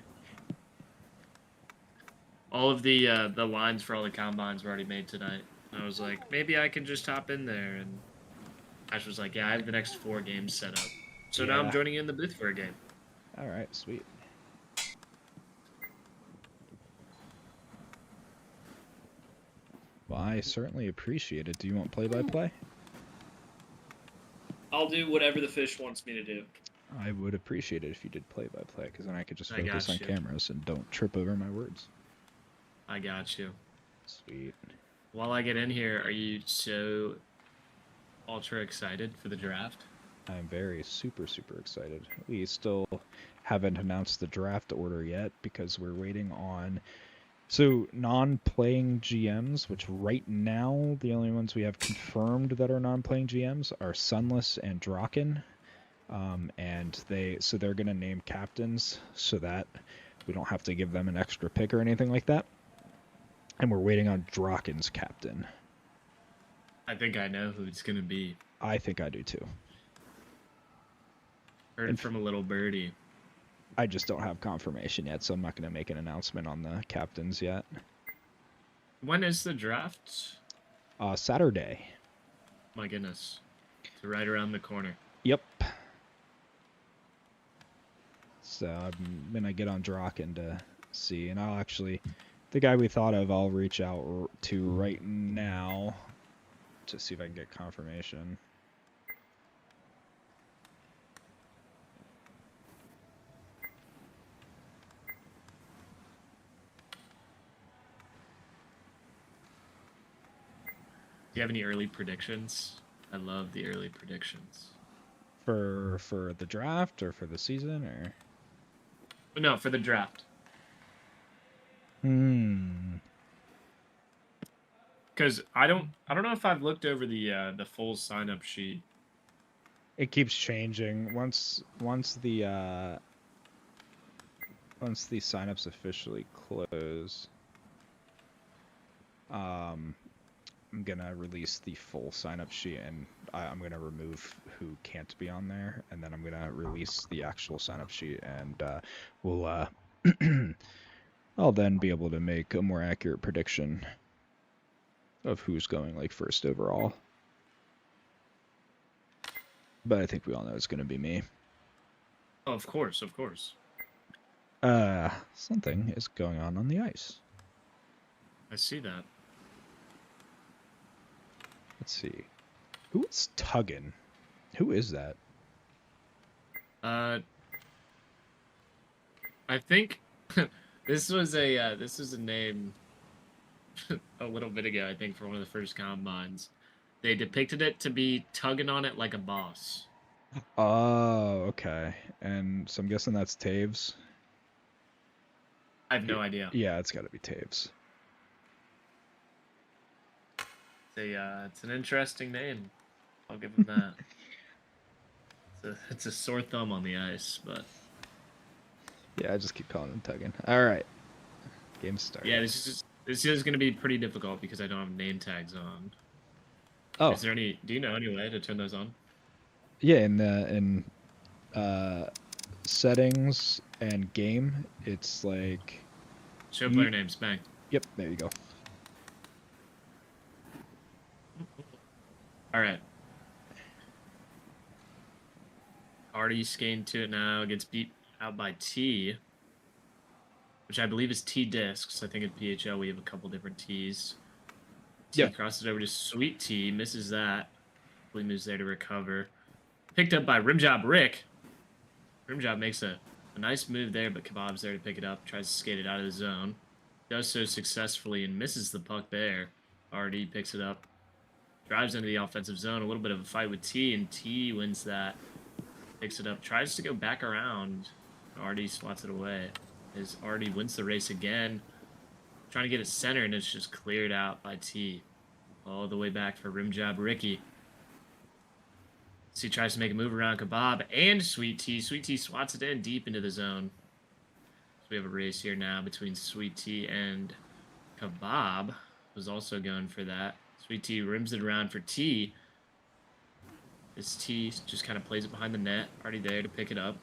Speaker 3: All of the lines for all the combines were already made tonight. I was like, maybe I can just hop in there, and Ash was like, yeah, I have the next 4 games set up. So now I'm joining you in the booth for a game.
Speaker 1: All right, sweet. Well, I certainly appreciate it. Do you want play-by-play?
Speaker 3: I'll do whatever the fish wants me to do.
Speaker 1: I would appreciate it if you did play-by-play, because then I could just focus on cameras and don't trip over my words.
Speaker 3: I got you.
Speaker 1: Sweet.
Speaker 3: While I get in here, are you so ultra excited for the draft?
Speaker 1: I'm very super excited. We still haven't announced the draft order yet because we're waiting on... So, non-playing GMs, which right now, the only ones we have confirmed that are non-playing GMs are Sunless and Draken. And they're going to name captains so that we don't have to give them an extra pick or anything like that. And we're waiting on Draken's captain.
Speaker 3: I think I know who it's going to be.
Speaker 1: I think I do too.
Speaker 3: Heard from a little birdie.
Speaker 1: I just don't have confirmation yet, so I'm not going to make an announcement on the captains yet.
Speaker 3: When is the draft?
Speaker 1: Saturday.
Speaker 3: My goodness. It's right around the corner.
Speaker 1: Yep. So I'm going to get on Draken to see, and I'll actually... The guy we thought of, I'll reach out to right now to see if I can get confirmation.
Speaker 3: you have any early predictions? I love the early predictions.
Speaker 1: For the draft or for the season or?
Speaker 3: No, for the draft. Because I don't know if I've looked over the full sign up sheet.
Speaker 1: It keeps changing. Once the signups officially close, I'm gonna release the full sign-up sheet, and I'm gonna remove who can't be on there, and then I'm gonna release the actual sign-up sheet, and we'll I'll then be able to make a more accurate prediction of who's going like first overall. But I think we all know it's gonna be me.
Speaker 3: Oh, of course, of course.
Speaker 1: Something is going on the ice.
Speaker 3: I see that.
Speaker 1: Let's see. Who is tugging? Who is that?
Speaker 3: I think this was a name a little bit ago, I think, for one of the first combines. They depicted it to be tugging on it like a boss.
Speaker 1: Oh, okay. And so I'm guessing that's Taves.
Speaker 3: I have no idea.
Speaker 1: Yeah, it's got to be Taves.
Speaker 3: It's an interesting name. I'll give him that. It's a sore thumb on the ice, but
Speaker 1: yeah, I just keep calling him tugging. All right, game started.
Speaker 3: Yeah, this is going to be pretty difficult because I don't have name tags on.
Speaker 1: Oh,
Speaker 3: is there any? Do you know any way to turn those on?
Speaker 1: Yeah, in settings and game, it's like
Speaker 3: show player names. Bang.
Speaker 1: Yep, there you go.
Speaker 3: All right. Artie skating to it now. Gets beat out by T, which I believe is T Discs. I think at PHL we have a couple different T's. T crosses over to Sweet T. Misses that. Blue moves there to recover. Picked up by Rimjob Rick. Rimjob makes a nice move there, but Kebab's there to pick it up. Tries to skate it out of the zone. Does so successfully and misses the puck there. RD picks it up. Drives into the offensive zone. A little bit of a fight with T, and T wins that. Picks it up. Tries to go back around. RD swats it away. As RD wins the race again. Trying to get it center, and it's just cleared out by T. All the way back for Rimjob Ricky. So he tries to make a move around Kebab and Sweet T. Sweet T swats it in deep into the zone. So we have a race here now between Sweet T and Kebab, who's also going for that. Sweet T rims it around for T. This T just kind of plays it behind the net. Already there to pick it up.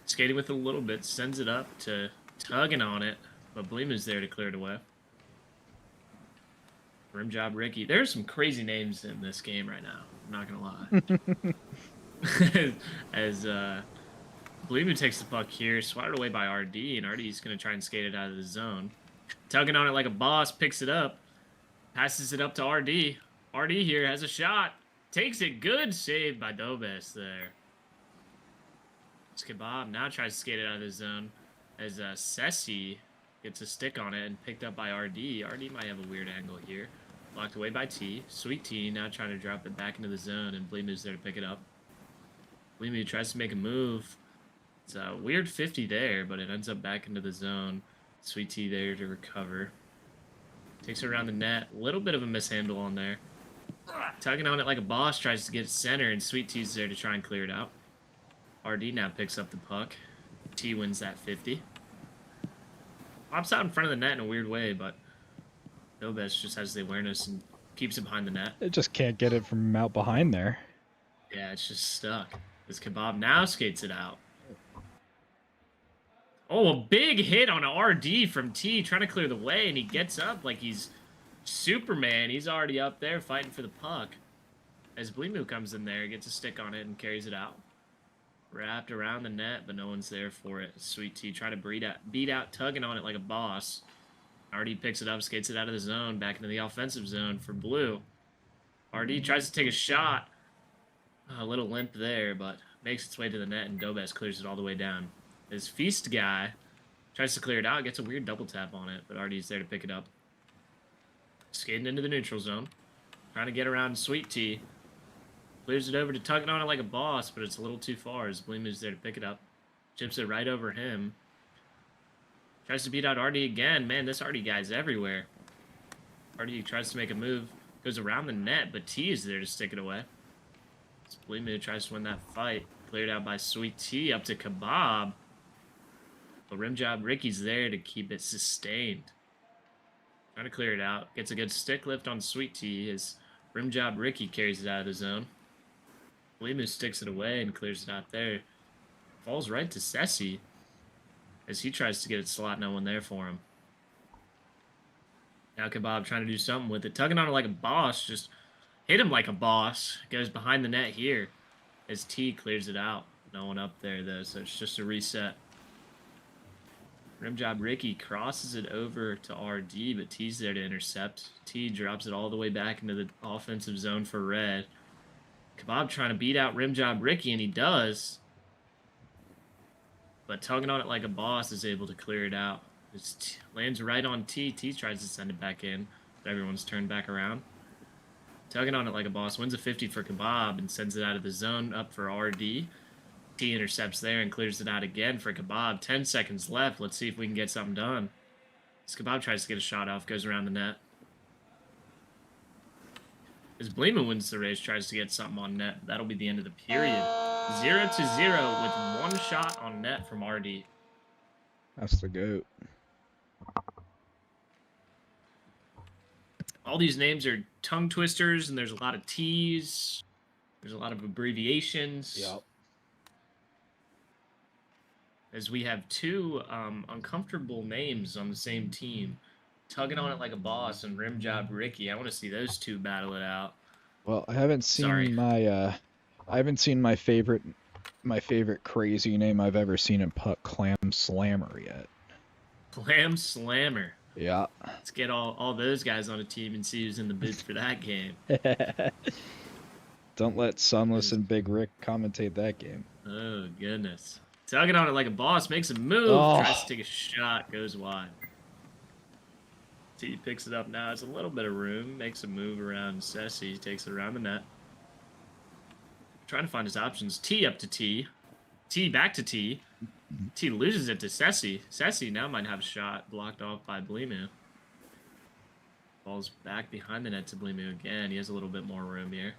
Speaker 3: Skating with it a little bit. Sends it up to tugging on it. But Bleemu's there to clear it away. Rimjob Ricky. There's some crazy names in this game right now. I'm not going to lie. As Bleemu takes the puck here. Swatted away by RD. And RD's going to try and skate it out of the zone. Tugging on it like a boss. Picks it up. Passes it up to RD. RD here has a shot. Takes it. Good save by Dobes there. Kebab now tries to skate it out of the zone. As Sessi gets a stick on it and picked up by RD. RD might have a weird angle here. Blocked away by T. Sweet T now trying to drop it back into the zone, and Bleemu's there to pick it up. Bleemu tries to make a move. It's a weird 50 there, but it ends up back into the zone. Sweet T there to recover. Takes it around the net. A little bit of a mishandle on there. Tugging on it like a boss, tries to get it center, and Sweet T's there to try and clear it out. RD now picks up the puck. T wins that 50. Pops out in front of the net in a weird way, but Dobes just has the awareness and keeps it behind the net.
Speaker 1: It just can't get it from out behind there.
Speaker 3: Yeah, it's just stuck. This Kebab now skates it out. Oh, a big hit on an RD from T, trying to clear the way, and he gets up like he's Superman. He's already up there fighting for the puck. As Bleemu comes in there, gets a stick on it and carries it out. Wrapped around the net, but no one's there for it. Sweet T trying to beat out, tugging on it like a boss. RD picks it up, skates it out of the zone, back into the offensive zone for Blue. RD tries to take a shot. A little limp there, but makes its way to the net, and Dobes clears it all the way down. His Feast guy tries to clear it out, gets a weird double tap on it, but RD's there to pick it up. Skating into the neutral zone. Trying to get around Sweet Tea. Clears it over to Tugging On It Like a Boss, but it's a little too far as Bleem is there to pick it up. Chips it right over him. Tries to beat out RD again. Man, this RD guy's everywhere. RD tries to make a move. Goes around the net, but T is there to stick it away. Bleem tries to win that fight. Cleared out by Sweet Tea up to Kebab. But Rim Job Ricky's there to keep it sustained. Trying to clear it out. Gets a good stick lift on Sweet Tea as Rim Job Ricky carries it out of the zone. Bleem sticks it away and clears it out there. Falls right to Sessi as he tries to get it slot. No one there for him. Now Kebab trying to do something with it. Tugging on it like a boss. Just hit him like a boss. Goes behind the net here as T clears it out. No one up there, though, so it's just a reset. Rim Job Ricky crosses it over to RD, but T's there to intercept. T drops it all the way back into the offensive zone for Red. Kebab trying to beat out Rim Job Ricky, and he does. But Tugging on it like a boss is able to clear it out. It lands right on T. T tries to send it back in, but everyone's turned back around. Tugging on it like a boss wins a 50 for Kebab and sends it out of the zone up for RD. T intercepts there and clears it out again for Kebab. 10 seconds left. Let's see if we can get something done. As Kebab tries to get a shot off, goes around the net. As Bleema wins the race, tries to get something on net. That'll be the end of the period. 0-0 with one shot on net from RD.
Speaker 1: That's the GOAT.
Speaker 3: All these names are tongue twisters, and there's a lot of T's. There's a lot of abbreviations.
Speaker 1: Yep.
Speaker 3: As we have two uncomfortable names on the same team. Tugging on it like a boss and Rim Job Ricky. I want to see those two battle it out.
Speaker 1: Well, I haven't seen my favorite crazy name I've ever seen in Puck, Clam Slammer, yet.
Speaker 3: Clam Slammer.
Speaker 1: Yeah.
Speaker 3: Let's get all those guys on a team and see who's in the booth for that game.
Speaker 1: Don't let Sunless and Big Rick commentate that game.
Speaker 3: Oh, goodness. Tugging on it like a boss, makes a move, tries to take a shot, goes wide. T picks it up now. It's a little bit of room, makes a move around Sessi, takes it around the net. Trying to find his options. T up to T. T back to T. T loses it to Sessi. Sessi now might have a shot blocked off by Bleemu. Falls back behind the net to Bleemu again. He has a little bit more room here.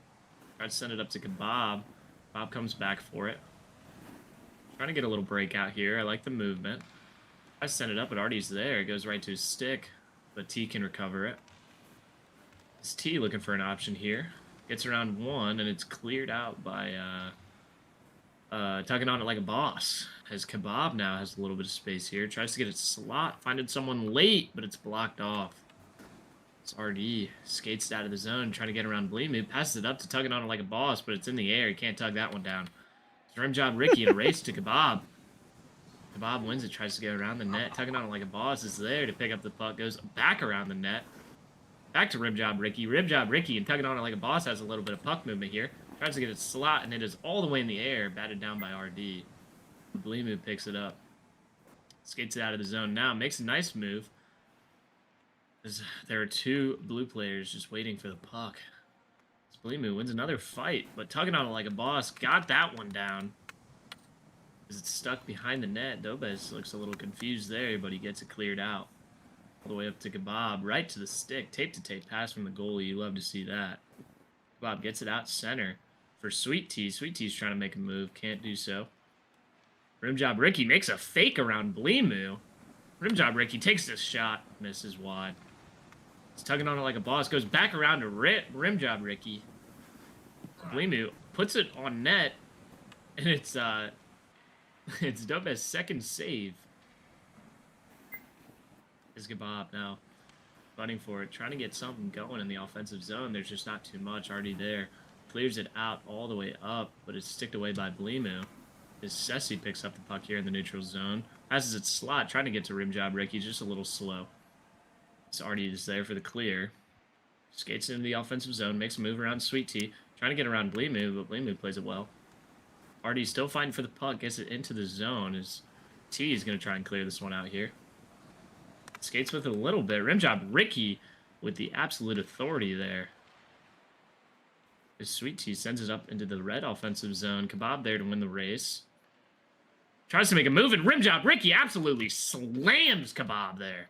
Speaker 3: Tries to send it up to Kebab. Bob comes back for it. Trying to get a little breakout here. I like the movement. I send it up, but Artie's there. It goes right to his stick, but T can recover it. It's T looking for an option here. Gets around one, and it's cleared out by Tugging on it like a boss. As Kebab now has a little bit of space here. Tries to get a slot, finding someone late, but it's blocked off. It's RD. Skates out of the zone, trying to get around Bleemu. Passes it up to Tugging on it like a boss, but it's in the air. He can't tug that one down. Rim Job Ricky in a race to Kebab. Kebab wins it, tries to go around the net. Tugging on it like a boss is there to pick up the puck. Goes back around the net. Back to Rim Job Ricky. Rim Job Ricky and Tugging on it like a boss has a little bit of puck movement here. Tries to get a slot, and it is all the way in the air. Batted down by RD. Bleemu picks it up. Skates it out of the zone now. Makes a nice move. There are two blue players just waiting for the puck. Bleemu wins another fight, but Tugging on it like a boss got that one down. As it's stuck behind the net. Dobes looks a little confused there, but he gets it cleared out. All the way up to Kebab, right to the stick. Tape-to-tape pass from the goalie. You love to see that. Kebab gets it out center for Sweet Tea. Sweet Tea's trying to make a move. Can't do so. Rim Job Ricky makes a fake around Bleemu. Rim Job Ricky takes this shot. Misses wide. It's Tugging on it like a boss. Goes back around to Rim Job Ricky. Bleemu puts it on net, and it's Dobes' second save. Is Kebab now running for it, trying to get something going in the offensive zone. There's just not too much already there. Clears it out all the way up, but it's sticked away by Bleemu. As Sessi picks up the puck here in the neutral zone. Passes its slot, trying to get to Rim Job Ricky, just a little slow. It's already just there for the clear. Skates into the offensive zone, makes a move around Sweet Tea. Trying to get around Bleemu, but Bleemu plays it well. RD's still fighting for the puck, gets it into the zone as T is going to try and clear this one out here. Skates with it a little bit. Rim Job Ricky with the absolute authority there. His Sweet Tea sends it up into the red offensive zone. Kebab there to win the race. Tries to make a move, and rim job. Ricky absolutely slams Kebab there.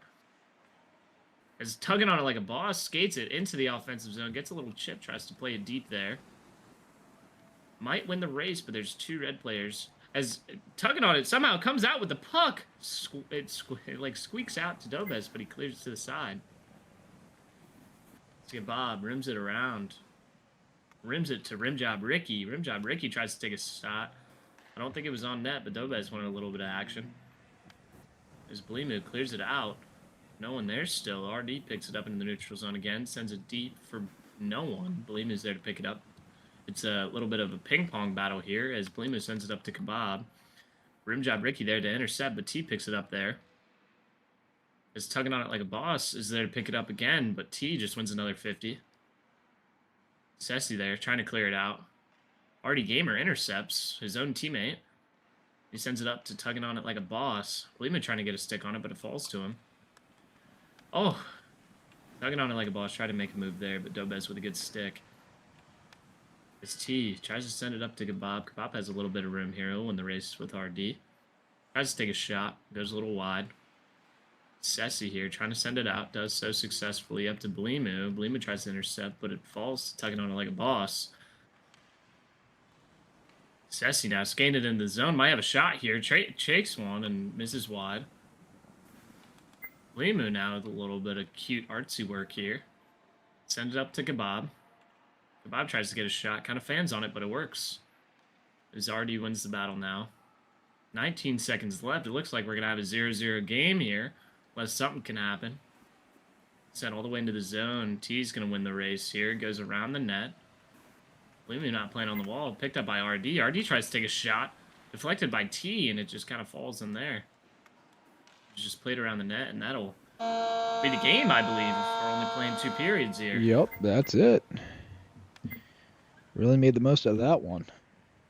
Speaker 3: Is tugging on it like a boss, skates it into the offensive zone, gets a little chip, tries to play it deep there. Might win the race, but there's 2 red players. As tugging on it somehow comes out with the puck. It like squeaks out to Dobes, but he clears it to the side. Let's get Bob, rims it around. Rims it to rim job Ricky. Rim job Ricky tries to take a shot. I don't think it was on net, but Dobes wanted a little bit of action. As Blimu clears it out. No one there still. RD picks it up into the neutral zone again. Sends it deep for no one. Blimu's there to pick it up. It's a little bit of a ping-pong battle here as Blimu sends it up to Kebab. Rim job Ricky there to intercept, but T picks it up there. Is tugging on it like a boss. Is there to pick it up again, but T just wins another 50. Ceci there, trying to clear it out. RD Gamer intercepts his own teammate. He sends it up to tugging on it like a boss. Blimu trying to get a stick on it, but it falls to him. Oh, tugging on it like a boss. Tried to make a move there, but Dobes with a good stick. It's T. Tries to send it up to Kebab. Kebab has a little bit of room here. He'll win the race with RD. Tries to take a shot. Goes a little wide. Ceci here trying to send it out. Does so successfully up to Blimu. Blimu tries to intercept, but it falls, tugging on it like a boss. Ceci now skating it in the zone. Might have a shot here. Shakes one and misses wide. Blimu now with a little bit of cute artsy work here. Send it up to Kebab. Kebab tries to get a shot. Kind of fans on it, but it works. Zardi wins the battle now. 19 seconds left. It looks like we're going to have a 0-0 game here. Unless something can happen. Sent all the way into the zone. T's going to win the race here. Goes around the net. Blimu not playing on the wall. Picked up by RD. RD tries to take a shot. Deflected by T, and it just kind of falls in there. Just played around the net, and that'll be the game, I believe. We're only playing 2 periods here.
Speaker 1: Yep, that's it. Really made the most of that one.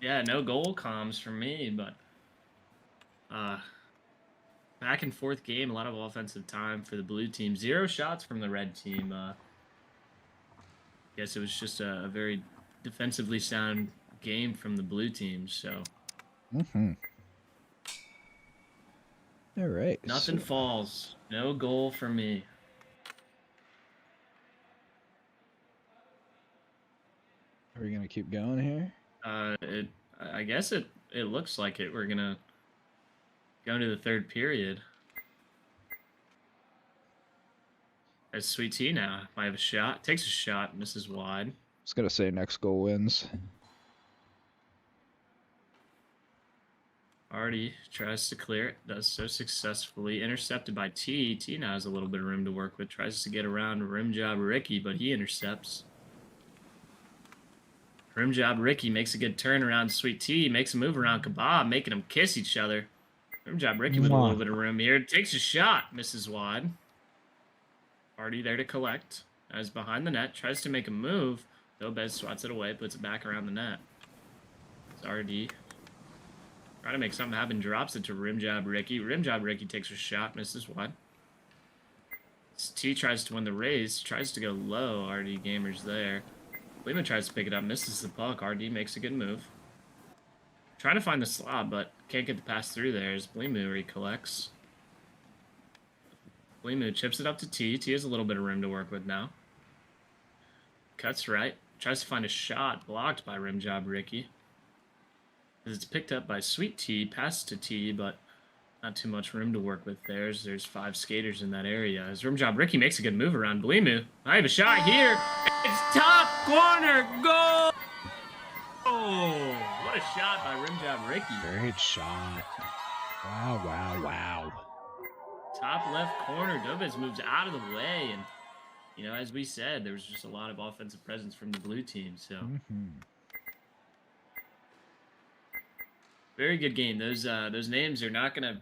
Speaker 3: Yeah, no goal comms for me, but back and forth game, a lot of offensive time for the blue team. 0 shots from the red team. Guess it was just a very defensively sound game from the blue team. So.
Speaker 1: All right.
Speaker 3: Nothing falls. No goal for me.
Speaker 1: Are we gonna keep going here?
Speaker 3: I guess it looks like it. We're gonna go into the 3rd period. As Sweet Tea now might have a shot. Takes a shot, misses wide.
Speaker 1: I was gonna say next goal wins.
Speaker 3: Artie tries to clear it. Does so successfully. Intercepted by T. T now has a little bit of room to work with. Tries to get around rim job Ricky, but he intercepts. Rim job Ricky makes a good turn around Sweet Tea. Makes a move around Kebab, making them kiss each other. Rim job Ricky with a little bit of room here. Takes a shot. Misses wide. Artie there to collect. As behind the net. Tries to make a move. Dobes swats it away. Puts it back around the net. It's RD. Trying to make something happen. Drops it to rim job Ricky. Rim job Ricky takes a shot. Misses wide. T tries to win the race. Tries to go low. RD Gamer's there. Blimu tries to pick it up. Misses the puck. RD makes a good move. Trying to find the slot, but can't get the pass through there as Blimu recollects. Blimu chips it up to T. T has a little bit of room to work with now. Cuts right. Tries to find a shot. Blocked by rim job Ricky. It's picked up by Sweet Tea, passed to T, but not too much room to work with there. There's 5 skaters in that area. As rim job Ricky makes a good move around Blimu. I have a shot here. It's top corner. Goal! Oh, what a shot by rim job Ricky.
Speaker 1: Great shot. Wow, wow, wow.
Speaker 3: Top left corner. Dobes moves out of the way. And, you know, as we said, there was just a lot of offensive presence from the blue team. So. Very good game. Those names are not gonna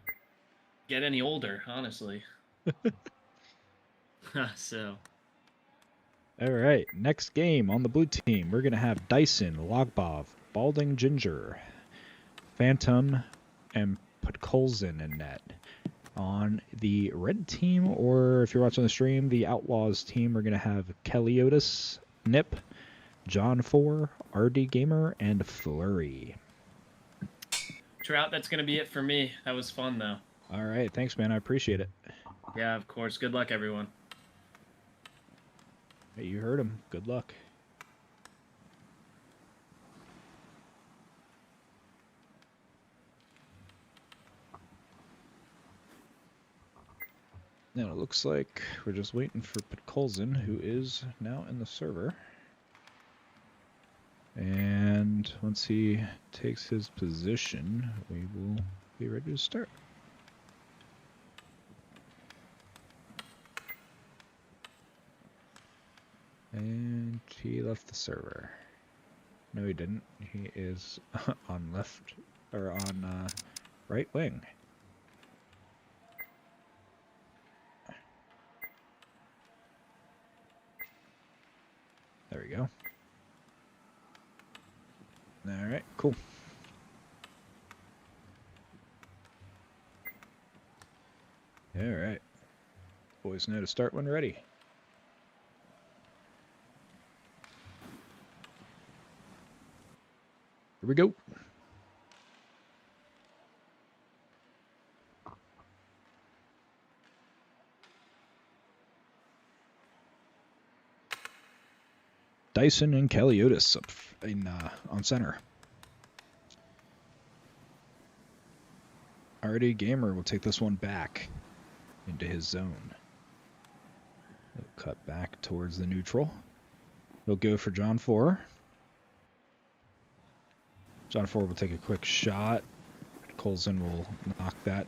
Speaker 3: get any older, honestly. So.
Speaker 1: All right, next game on the blue team, we're gonna have Dyson, Logbov, Balding Ginger, Phantom, and Podkolzin in net. On the red team, or if you're watching the stream, the Outlaws team are going to have Keliotis, Nip, John 4, RD Gamer, and Flurry.
Speaker 3: Trout, that's going to be it for me. That was fun, though.
Speaker 1: All right. Thanks, man. I appreciate it.
Speaker 3: Yeah, of course. Good luck, everyone.
Speaker 1: Hey, you heard him. Good luck. Now it looks like we're just waiting for Pitkolzin, who is now in the server. And once he takes his position, we will be ready to start. And he left the server. No, he didn't. He is on left, or on right wing. There we go. All right, cool. All right. Boys know to start when ready. Here we go. Dyson and Keliotis up in on center. RD Gamer will take this one back into his zone. He'll cut back towards the neutral. He'll go for John 4. John 4 will take a quick shot. Colson will knock that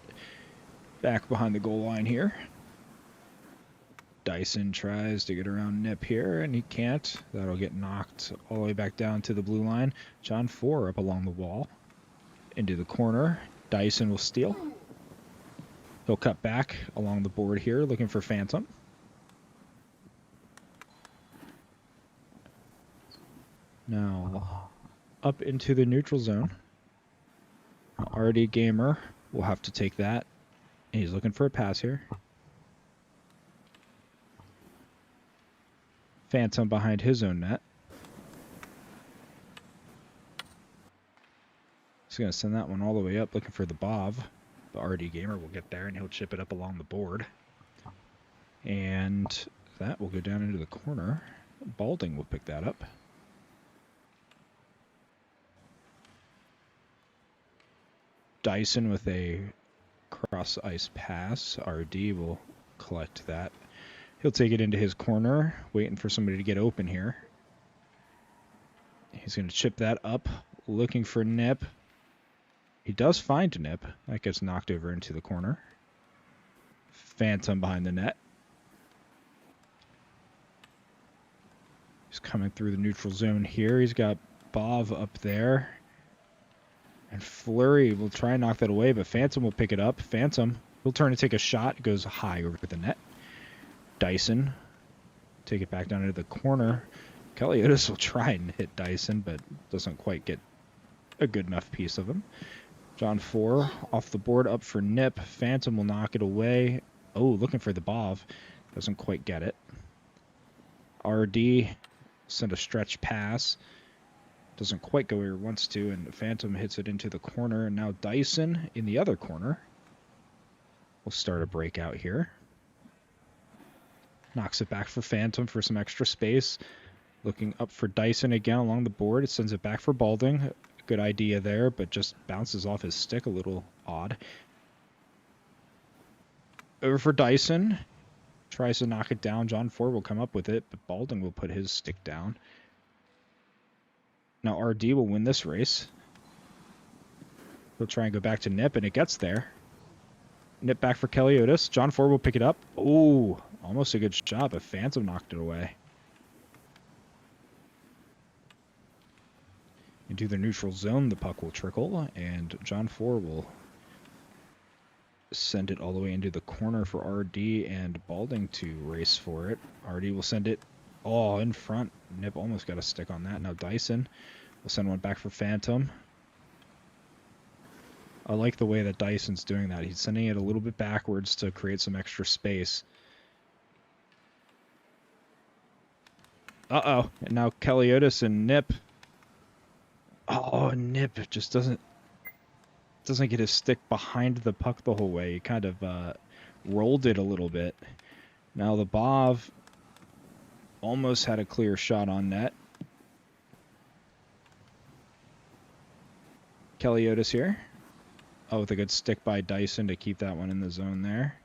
Speaker 1: back behind the goal line here. Dyson tries to get around Nip here, and he can't. That'll get knocked all the way back down to the blue line. John 4 up along the wall. Into the corner. Dyson will steal. He'll cut back along the board here, looking for Phantom. Now, up into the neutral zone. RD Gamer will have to take that. He's looking for a pass here. Phantom behind his own net. He's going to send that one all the way up, looking for the Bob. The RD Gamer will get there, and he'll chip it up along the board. And that will go down into the corner. Balding will pick that up. Dyson with a cross ice pass. RD will collect that. He'll take it into his corner, waiting for somebody to get open here. He's going to chip that up, looking for Nip. He does find Nip. That gets knocked over into the corner. Phantom behind the net. He's coming through the neutral zone here. He's got Bob up there. And Flurry will try and knock that away, but Phantom will pick it up. Phantom will turn and take a shot. It goes high over the net. Dyson take it back down into the corner. Keliotis will try and hit Dyson, but doesn't quite get a good enough piece of him. John 4 off the board, up for Nip. Phantom will knock it away. Oh, looking for the Bov. Doesn't quite get it. RD send a stretch pass. Doesn't quite go where he wants to, and Phantom hits it into the corner. And now Dyson in the other corner will start a breakout here. Knocks it back for Phantom for some extra space. Looking up for Dyson again along the board. It sends it back for Balding. Good idea there, but just bounces off his stick a little odd. Over for Dyson. Tries to knock it down. John 4 will come up with it, but Balding will put his stick down. Now RD will win this race. He'll try and go back to Nip, and it gets there. Nip back for Keliotis. John 4 will pick it up. Oh, almost a good shot, but Phantom knocked it away. Into the neutral zone, the puck will trickle, and John 4 will send it all the way into the corner for RD and Balding to race for it. RD will send it all in front. Nip almost got a stick on that. Now Dyson will send one back for Phantom. I like the way that Dyson's doing that. He's sending it a little bit backwards to create some extra space. Uh-oh. And now Keliotis and Nip. Oh, Nip just doesn't get his stick behind the puck the whole way. He kind of rolled it a little bit. Now the Bov almost had a clear shot on net. Keliotis here. Oh, with a good stick by Dyson to keep that one in the zone there.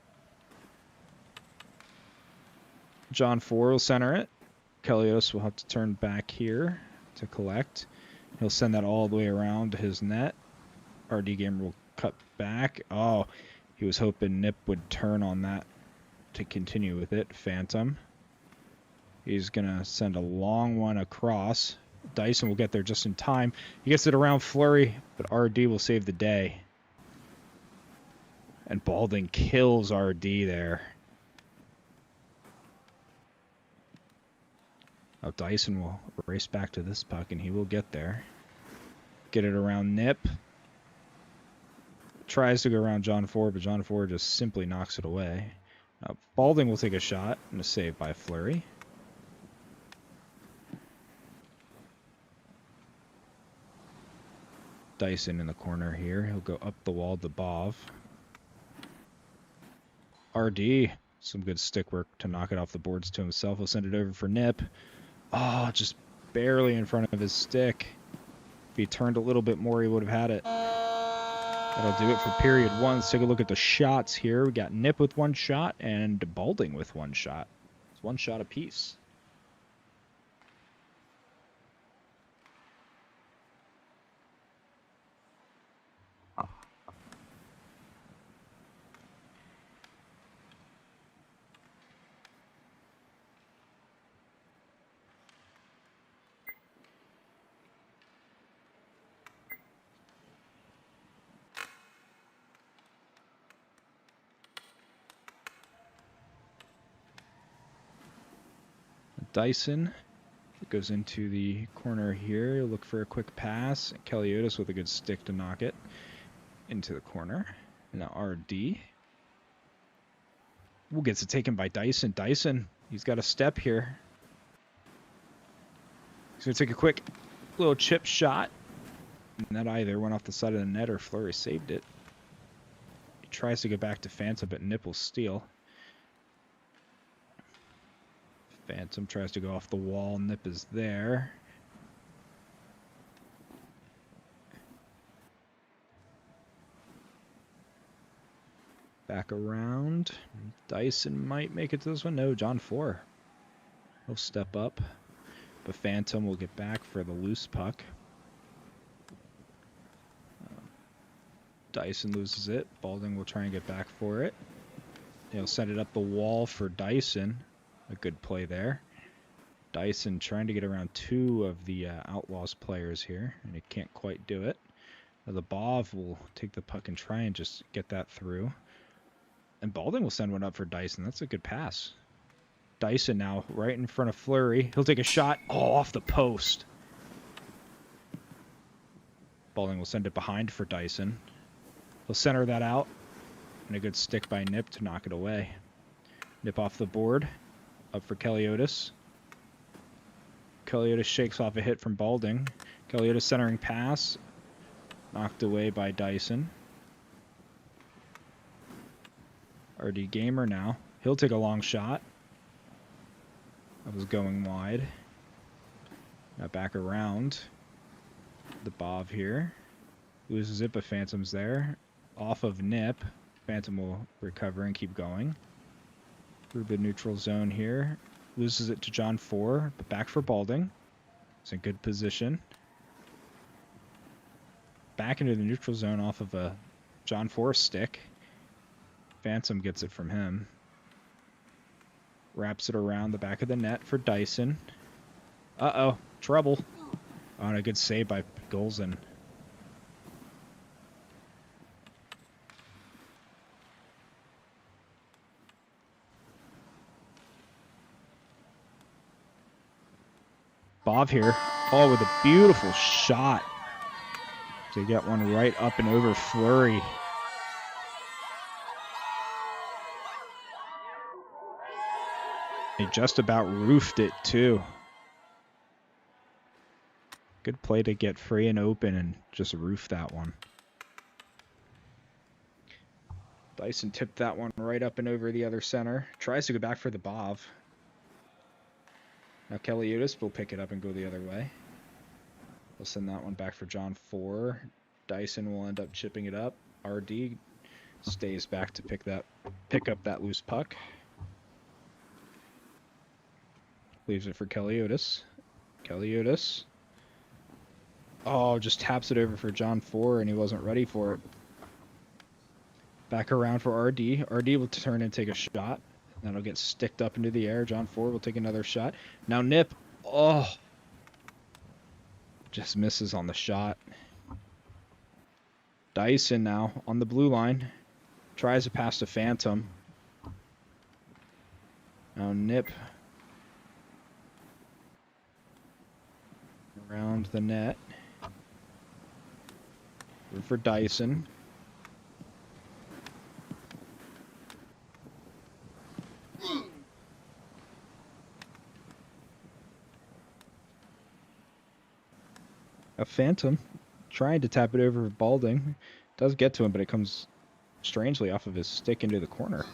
Speaker 1: John 4 will center it. Keliotis will have to turn back here to collect. He'll send that all the way around to his net. RD Gamer will cut back. Oh, he was hoping Nip would turn on that to continue with it. Phantom. He's going to send a long one across. Dyson will get there just in time. He gets it around Fleury, but RD will save the day. And Balding kills RD there. Now Dyson will race back to this puck, and he will get there. Get it around Nip. Tries to go around John 4, but John 4 just simply knocks it away. Now Balding will take a shot, and a save by Fleury. Dyson in the corner here. He'll go up the wall to Bov. RD, some good stick work to knock it off the boards to himself. He'll send it over for Nip. Oh, just barely in front of his stick. If he turned a little bit more, he would have had it. That'll do it for period 1. Let's take a look at the shots here. We got Nip with 1 shot and Balding with 1 shot. It's 1 shot apiece. Dyson goes into the corner here. He'll look for a quick pass. Keliotis with a good stick to knock it into the corner. Now RD. Ooh, gets it taken by Dyson. Dyson, he's got a step here. He's going to take a quick little chip shot. And that either went off the side of the net or Fleury saved it. He tries to go back to Phantom, but Nip will steal. Phantom tries to go off the wall. Nip is there. Back around. Dyson might make it to this one. No, John 4. He'll step up. But Phantom will get back for the loose puck. Dyson loses it. Balding will try and get back for it. He'll send it up the wall for Dyson. A good play there. Dyson trying to get around 2 of the Outlaws players here, and he can't quite do it. Now the Bov will take the puck and try and just get that through. And Balding will send one up for Dyson. That's a good pass. Dyson now right in front of Fleury. He'll take a shot. Oh, off the post. Balding will send it behind for Dyson. He'll center that out. And a good stick by Nip to knock it away. Nip off the board. Up for Keliotis. Keliotis shakes off a hit from Balding. Keliotis centering pass. Knocked away by Dyson. RD Gamer now. He'll take a long shot. That was going wide. Now back around. The Bov here. Loses it, but Phantom's there. Off of Nip. Phantom will recover and keep going. Through the neutral zone here. Loses it to John 4, but back for Balding. It's in good position. Back into the neutral zone off of a John 4 stick. Phantom gets it from him. Wraps it around the back of the net for Dyson. Uh-oh, trouble. Oh, and a good save by Golzin. Bov here. Oh, with a beautiful shot. So you got one right up and over Flurry. He just about roofed it too. Good play to get free and open and just roof that one. Dyson tipped that one right up and over the other center. Tries to go back for the Bov. Now Keliotis will pick it up and go the other way. We'll send that one back for John 4. Dyson will end up chipping it up. RD stays back to pick up that loose puck. Leaves it for Keliotis. Keliotis. Oh, just taps it over for John 4, and he wasn't ready for it. Back around for RD. RD will turn and take a shot. That'll get sticked up into the air. John 4 will take another shot. Now Nip. Oh. Just misses on the shot. Dyson now on the blue line. Tries to pass to Phantom. Now Nip. Around the net. For Dyson. A Phantom trying to tap it over Balding. Does get to him, but it comes strangely off of his stick into the corner.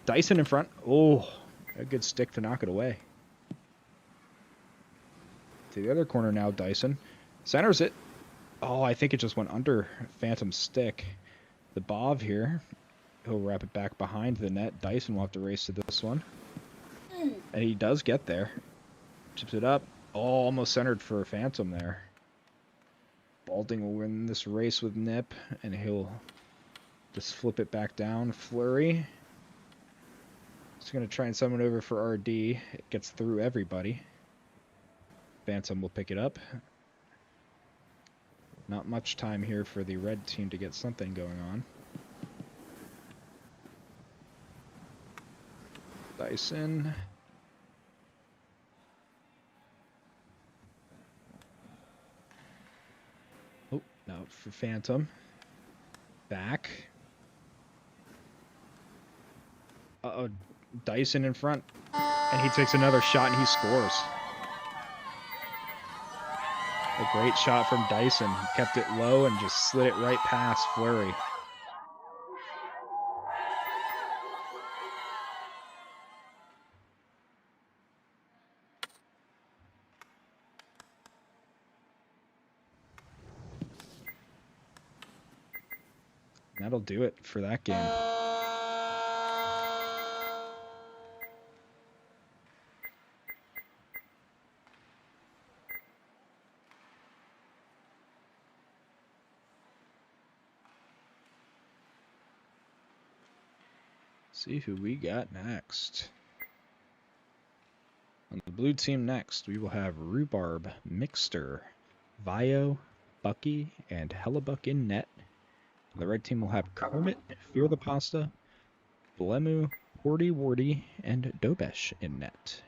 Speaker 1: Dyson in front. Oh, a good stick to knock it away. To the other corner now, Dyson. Centers it. Oh, I think it just went under Phantom's stick. The Bov here. He'll wrap it back behind the net. Dyson will have to race to this one. And he does get there. Chips it up. Oh, almost centered for Phantom there. Balding will win this race with Nip, and he'll just flip it back down. Flurry. He's going to try and summon over for RD. It gets through everybody. Phantom will pick it up. Not much time here for the red team to get something going on. Dyson. Oh, now for Phantom. Back. Uh-oh, Dyson in front. And he takes another shot and he scores. A great shot from Dyson. He kept it low and just slid it right past Flurry. That'll do it for that game. See who we got next. On the blue team next, we will have Rhubarb, Mixter, Vio, Bucky, and Hellebuck in net. The red team will have Kermit, Fear the Pasta, Blemu, Horty Warty, and Dobesh in net.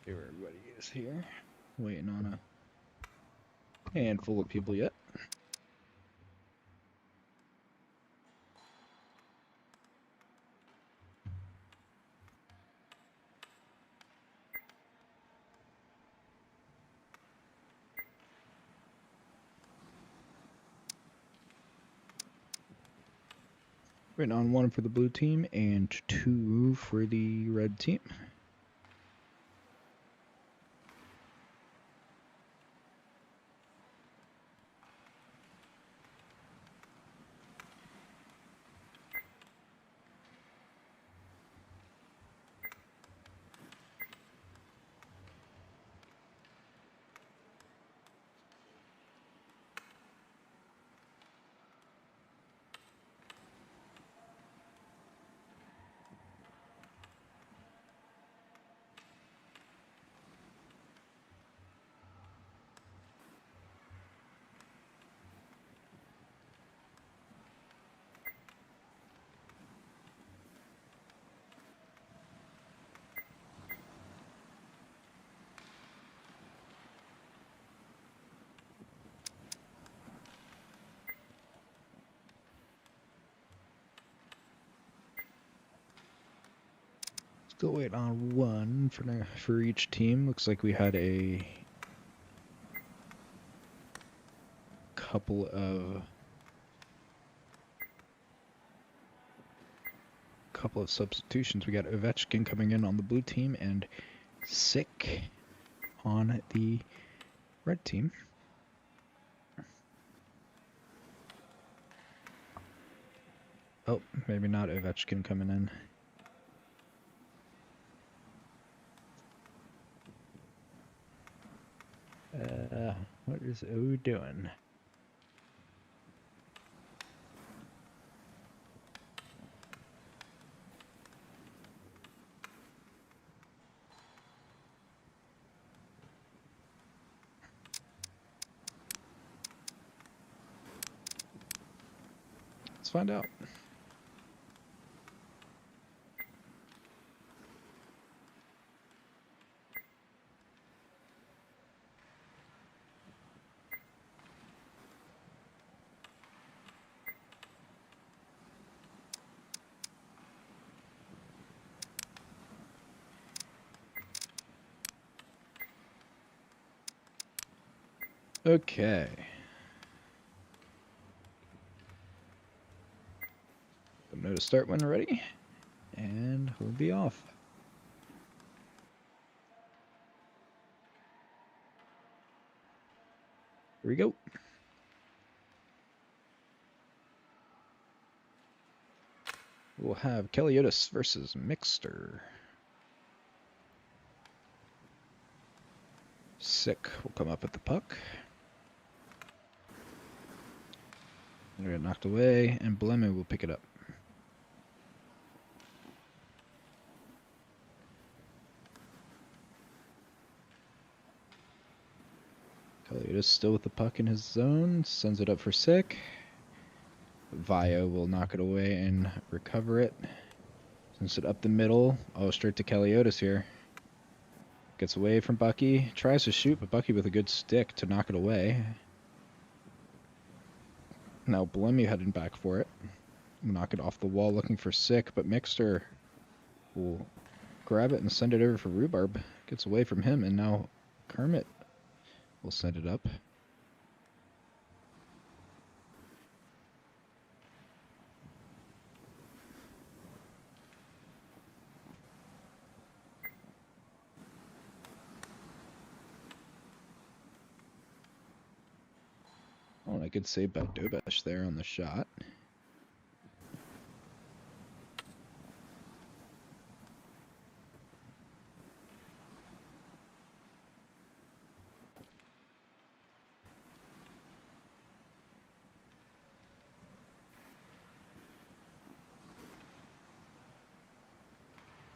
Speaker 1: Here everybody is here. Waiting on a handful of people yet. Written on 1 for the blue team and 2 for the red team. Still waiting on 1 for each team. Looks like we had a couple of substitutions. We got Ovechkin coming in on the blue team and Sick on the red team. Oh, maybe not Ovechkin coming in. What is O doing? Let's find out. Okay. Know to start when ready, and we'll be off. Here we go. We'll have Keliotis versus Mixter. Sick will come up with the puck. It'll get knocked away, and Blemu will pick it up. Keliotis still with the puck in his zone, sends it up for Sick. Vio will knock it away and recover it. Sends it up the middle. Oh, straight to Keliotis here. Gets away from Bucky. Tries to shoot, but Bucky with a good stick to knock it away. Now Blemu heading back for it. Knock it off the wall looking for Sick, but Mixter will grab it and send it over for Rhubarb. Gets away from him, and now Kermit will send it up. Oh, and a good save by Dobesh there on the shot.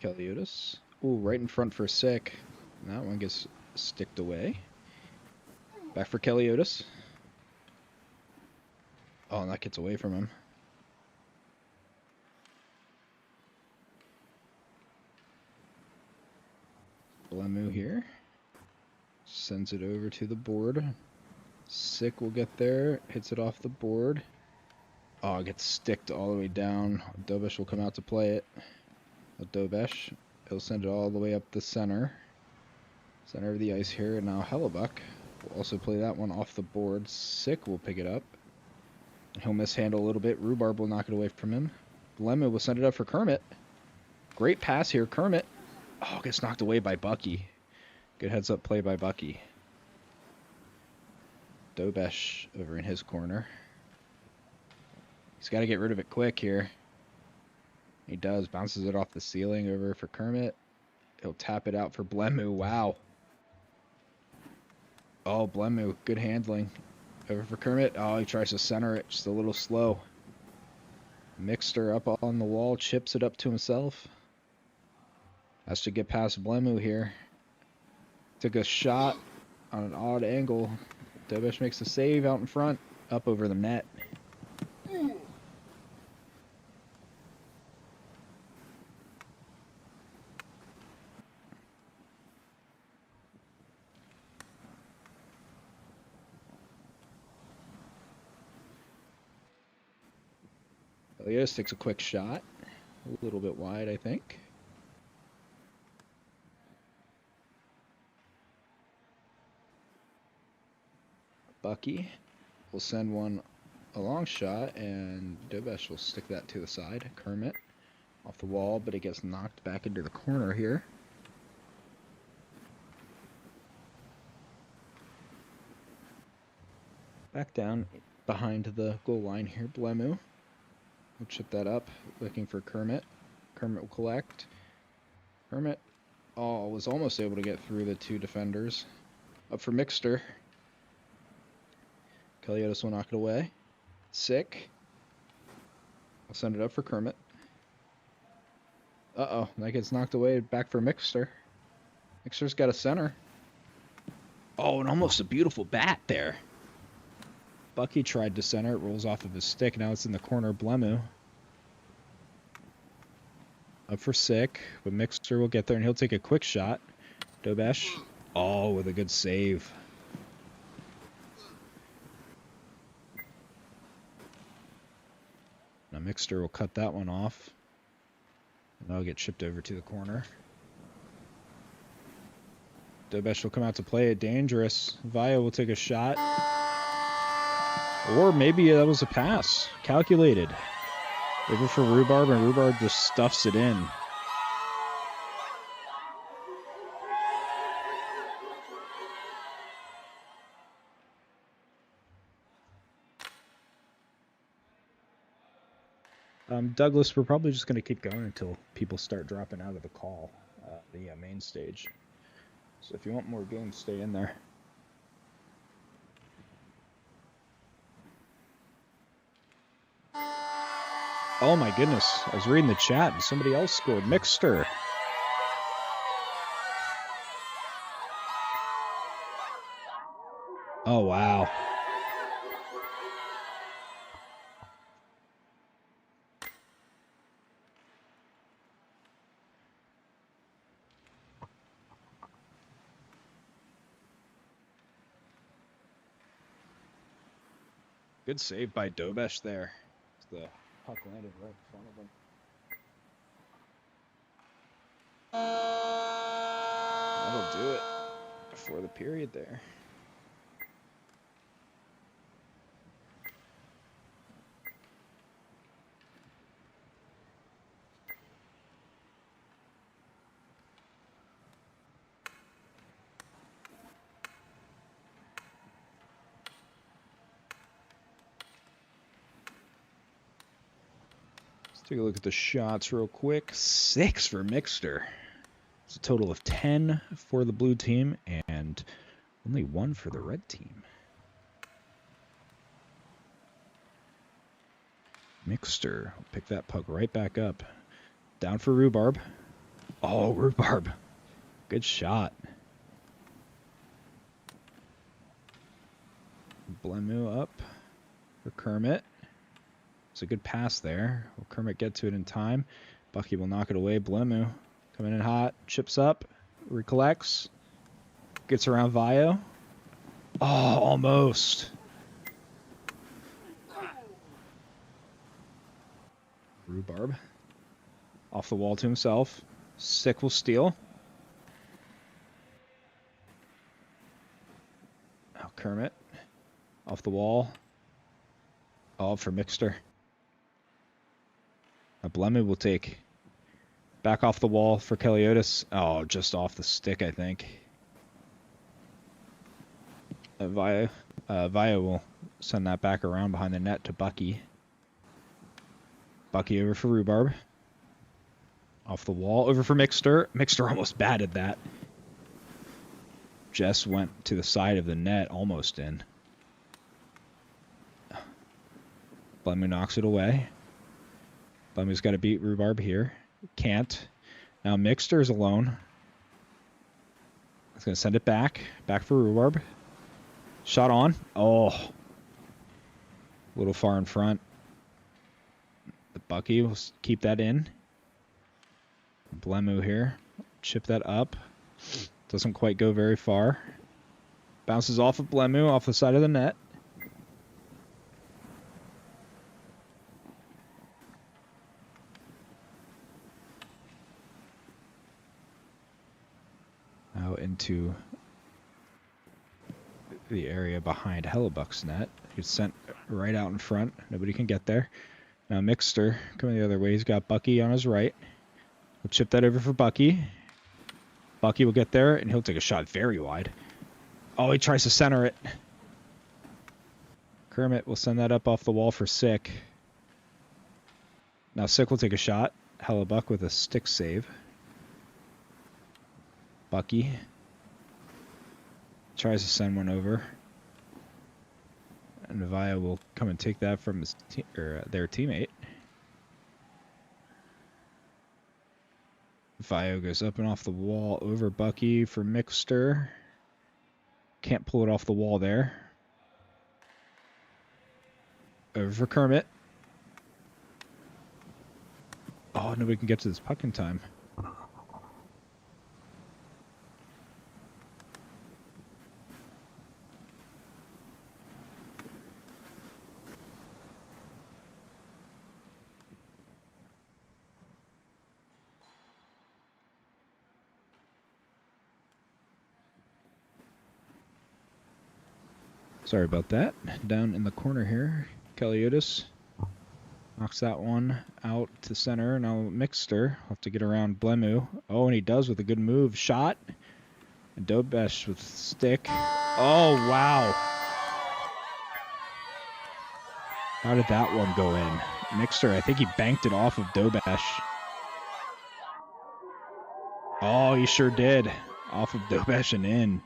Speaker 1: Keliotis. Ooh, right in front for Sick. That one gets sticked away. Back for Keliotis. Oh, and that gets away from him. Blemu here. Sends it over to the board. Sick will get there. Hits it off the board. Oh, it gets sticked all the way down. Dobesh will come out to play it. Dobesh. He'll send it all the way up the center. Center of the ice here. And now Hellebuck will also play that one off the board. Sick will pick it up. He'll mishandle a little bit. Rhubarb will knock it away from him. Blemu will send it up for Kermit. Great pass here, Kermit. Oh, gets knocked away by Bucky. Good heads-up play by Bucky. Dobesh over in his corner. He's got to get rid of it quick here. He does. Bounces it off the ceiling over for Kermit. He'll tap it out for Blemu. Wow. Oh, Blemu. Good handling. Over for Kermit. Oh, he tries to center it. Just a little slow. Mixter up on the wall. Chips it up to himself. Has to get past Blemu here. Took a shot on an odd angle. Dobesh makes a save out in front. Up over the net. Elias takes a quick shot. A little bit wide, I think. Bucky will send one a long shot, and Dobesh will stick that to the side. Kermit off the wall, but it gets knocked back into the corner here. Back down behind the goal line here, Blemu will chip that up, looking for Kermit. Kermit will collect. Kermit was almost able to get through the two defenders. Up for Mixter. Kaliotis will knock it away. Sick. I'll send it up for Kermit. Uh-oh, that gets knocked away. Back for Mixter. Mixter's got a center. Oh, and almost a beautiful bat there. Bucky tried to center. It rolls off of his stick. Now it's in the corner. Blemu. Up for Sick. But Mixter will get there, and he'll take a quick shot. Dobesh. Oh, with a good save. Now Mixter will cut that one off. And that'll get chipped over to the corner. Dobesh will come out to play it. Dangerous. Vaya will take a shot. Or maybe that was a pass. Calculated. Over for Rhubarb, and Rhubarb just stuffs it in. Douglas, we're probably just going to keep going until people start dropping out of the call, the main stage. So if you want more games, stay in there. Oh my goodness, I was reading the chat and somebody else scored. Mixter. Oh wow. Good save by Dobesh there. The puck landed right in front of him. That'll do it for the period there. Take a look at the shots real quick. 6 for Mixter. It's a total of 10 for the blue team and only 1 for the red team. Mixter will pick that puck right back up. Down for Rhubarb. Oh, Rhubarb. Good shot. Blemu up for Kermit. It's a good pass there. Will Kermit get to it in time? Bucky will knock it away. Blemu coming in hot. Chips up. Recollects. Gets around Vio. Oh, almost. Rhubarb. Off the wall to himself. Sick will steal. Oh, Kermit. Off the wall. Oh, for Mixter. Blemu will take back off the wall for Keliotis. Oh, just off the stick, I think. Via will send that back around behind the net to Bucky. Bucky over for Rhubarb. Off the wall, over for Mixter. Mixter almost batted that. Jess went to the side of the net, almost in. Blemu knocks it away. Blemu's got to beat Rhubarb here. Can't. Now Mixter's alone. He's going to send it back. Back for Rhubarb. Shot on. Oh. A little far in front. The Bucky will keep that in. Blemu here. Chip that up. Doesn't quite go very far. Bounces off of Blemu, off the side of the net. Now into the area behind Hellebuck's net. He's sent right out in front. Nobody can get there. Now Mixter coming the other way. He's got Bucky on his right. He'll chip that over for Bucky. Bucky will get there, and he'll take a shot very wide. Oh, he tries to center it. Kermit will send that up off the wall for Sick. Now Sick will take a shot. Hellebuck with a stick save. Bucky tries to send one over. And Via will come and take that from his their teammate. Vio goes up and off the wall over Bucky for Mixter. Can't pull it off the wall there. Over for Kermit. Oh, nobody can get to this puck in time. Sorry about that. Down in the corner here, Keliotis knocks that one out to center. Now Mixter will have to get around Blemu. Oh, and he does with a good move. Shot. And Dobesh with stick. Oh, wow. How did that one go in? Mixter, I think he banked it off of Dobesh. Oh, he sure did. Off of Dobesh and in.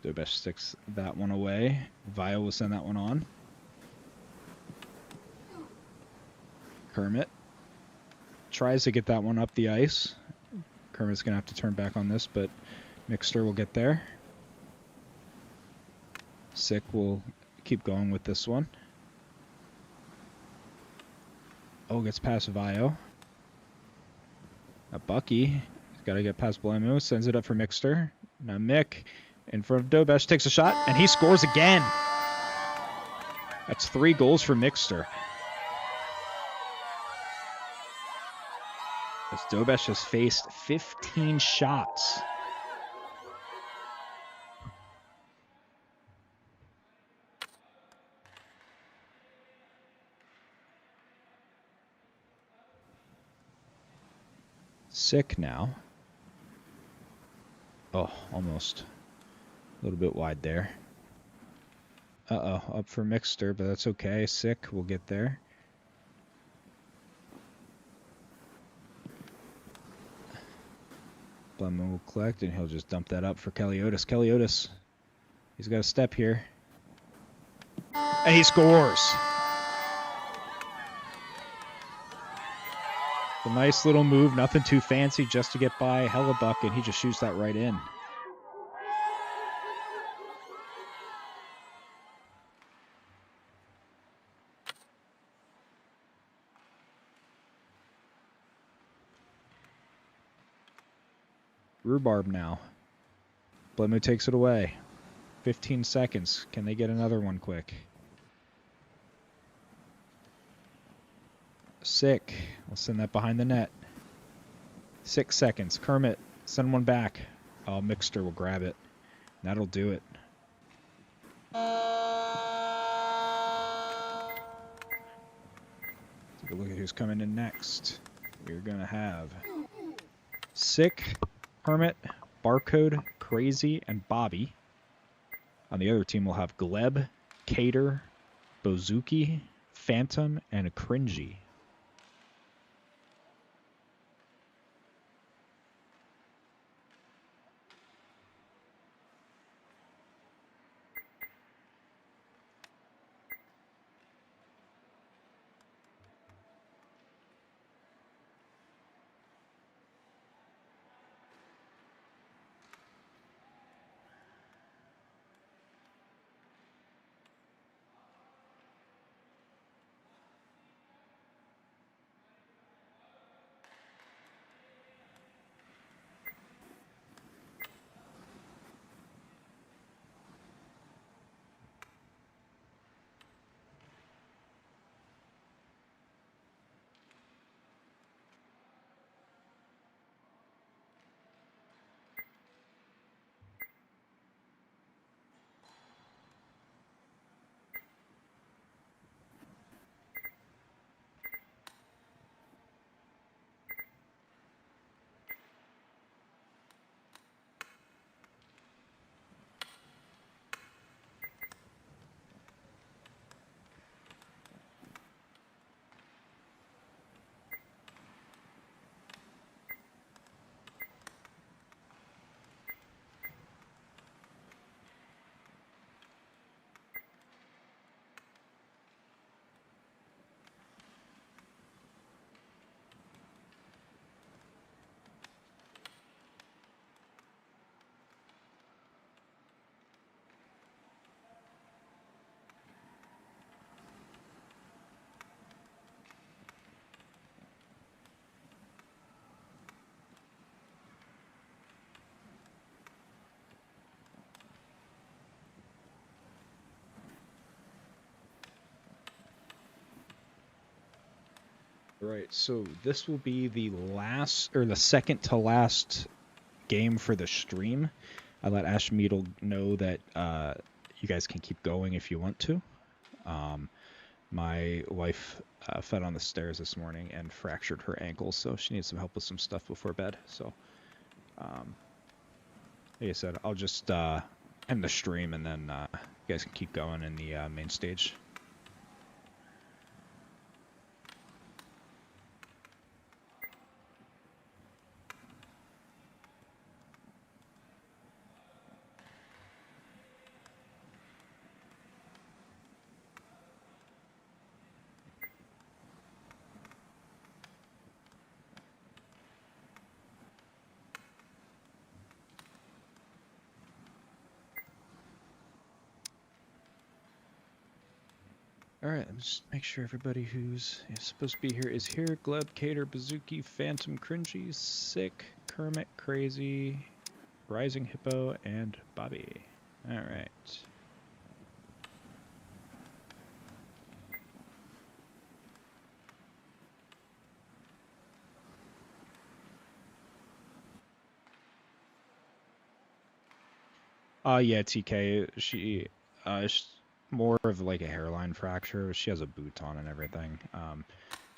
Speaker 1: Dobesh sticks that one away. Vio will send that one on. Kermit tries to get that one up the ice. Kermit's going to have to turn back on this, but Mixter will get there. Sick will keep going with this one. Oh, gets past Vio. Now Bucky, he's got to get past Blemu, sends it up for Mixter. Now Mick, in front of Dobesh, takes a shot, and he scores again. That's 3 goals for Mixter. As Dobesh has faced 15 shots. Sick now. Oh, almost. A little bit wide there. Uh-oh, up for Mixter, but that's okay. Sick, we'll get there. Blemu will collect, and he'll just dump that up for Keliotis. Keliotis, he's got a step here. And he scores! A nice little move, nothing too fancy, just to get by Hellebuck, and he just shoots that right in. Rhubarb now. Blemu takes it away. 15 seconds. Can they get another one quick? Sick. We'll send that behind the net. 6 seconds. Kermit, send one back. Oh, Mixter will grab it. That'll do it. Take a look at who's coming in next. We're going to have Sick, Kermit, Barcode, Crazy, and Bobby. On the other team, we'll have Gleb, Cater, Bozuki, Phantom, and Cringy. Right, so this will be the last, or the second to last game for the stream. I let Ashmeadle know that you guys can keep going if you want to. My wife fell on the stairs this morning and fractured her ankle, so she needs some help with some stuff before bed. So, like I said, I'll just end the stream and then you guys can keep going in the main stage. Alright, let's just make sure everybody who's supposed to be here is here. Gleb, Cater, Bozuki, Phantom, Cringy, Sick, Kermit, Crazy, Rising Hippo, and Bobby. Alright. Yeah, TK, she's more of like a hairline fracture. She has a boot on and everything.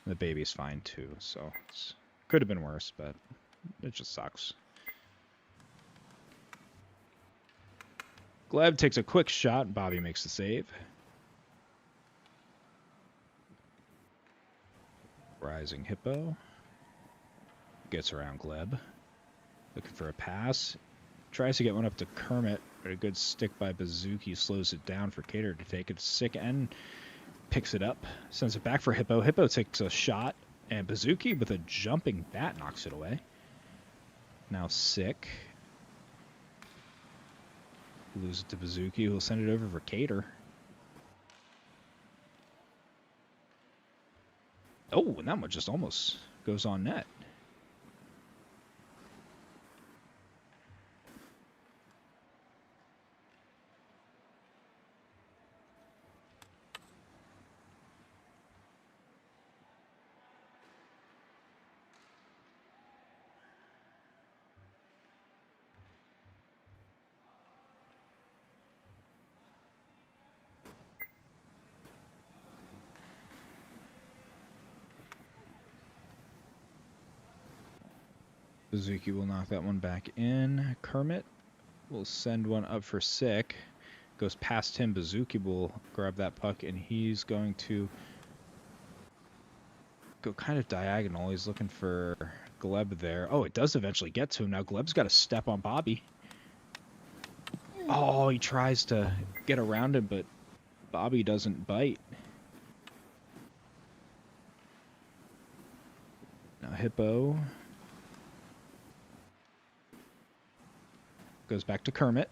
Speaker 1: The baby's fine too, so it's could have been worse, but it just sucks. Gleb takes a quick shot. Bobby makes the save. Rising Hippo gets around Gleb. Looking for a pass. Tries to get one up to Kermit, but a good stick by Bozuki slows it down for Cater to take it. Sick and picks it up. Sends it back for Hippo. Hippo takes a shot, and Bozuki with a jumping bat knocks it away. Now Sick. Lose it to Bozuki, who'll send it over for Cater. Oh, and that one just almost goes on net. Bazuki will knock that one back in. Kermit will send one up for Sick. Goes past him. Bazuki will grab that puck, and he's going to go kind of diagonal. He's looking for Gleb there. Oh, it does eventually get to him. Now Gleb's got to step on Bobby. Oh, he tries to get around him, but Bobby doesn't bite. Now Hippo goes back to Kermit.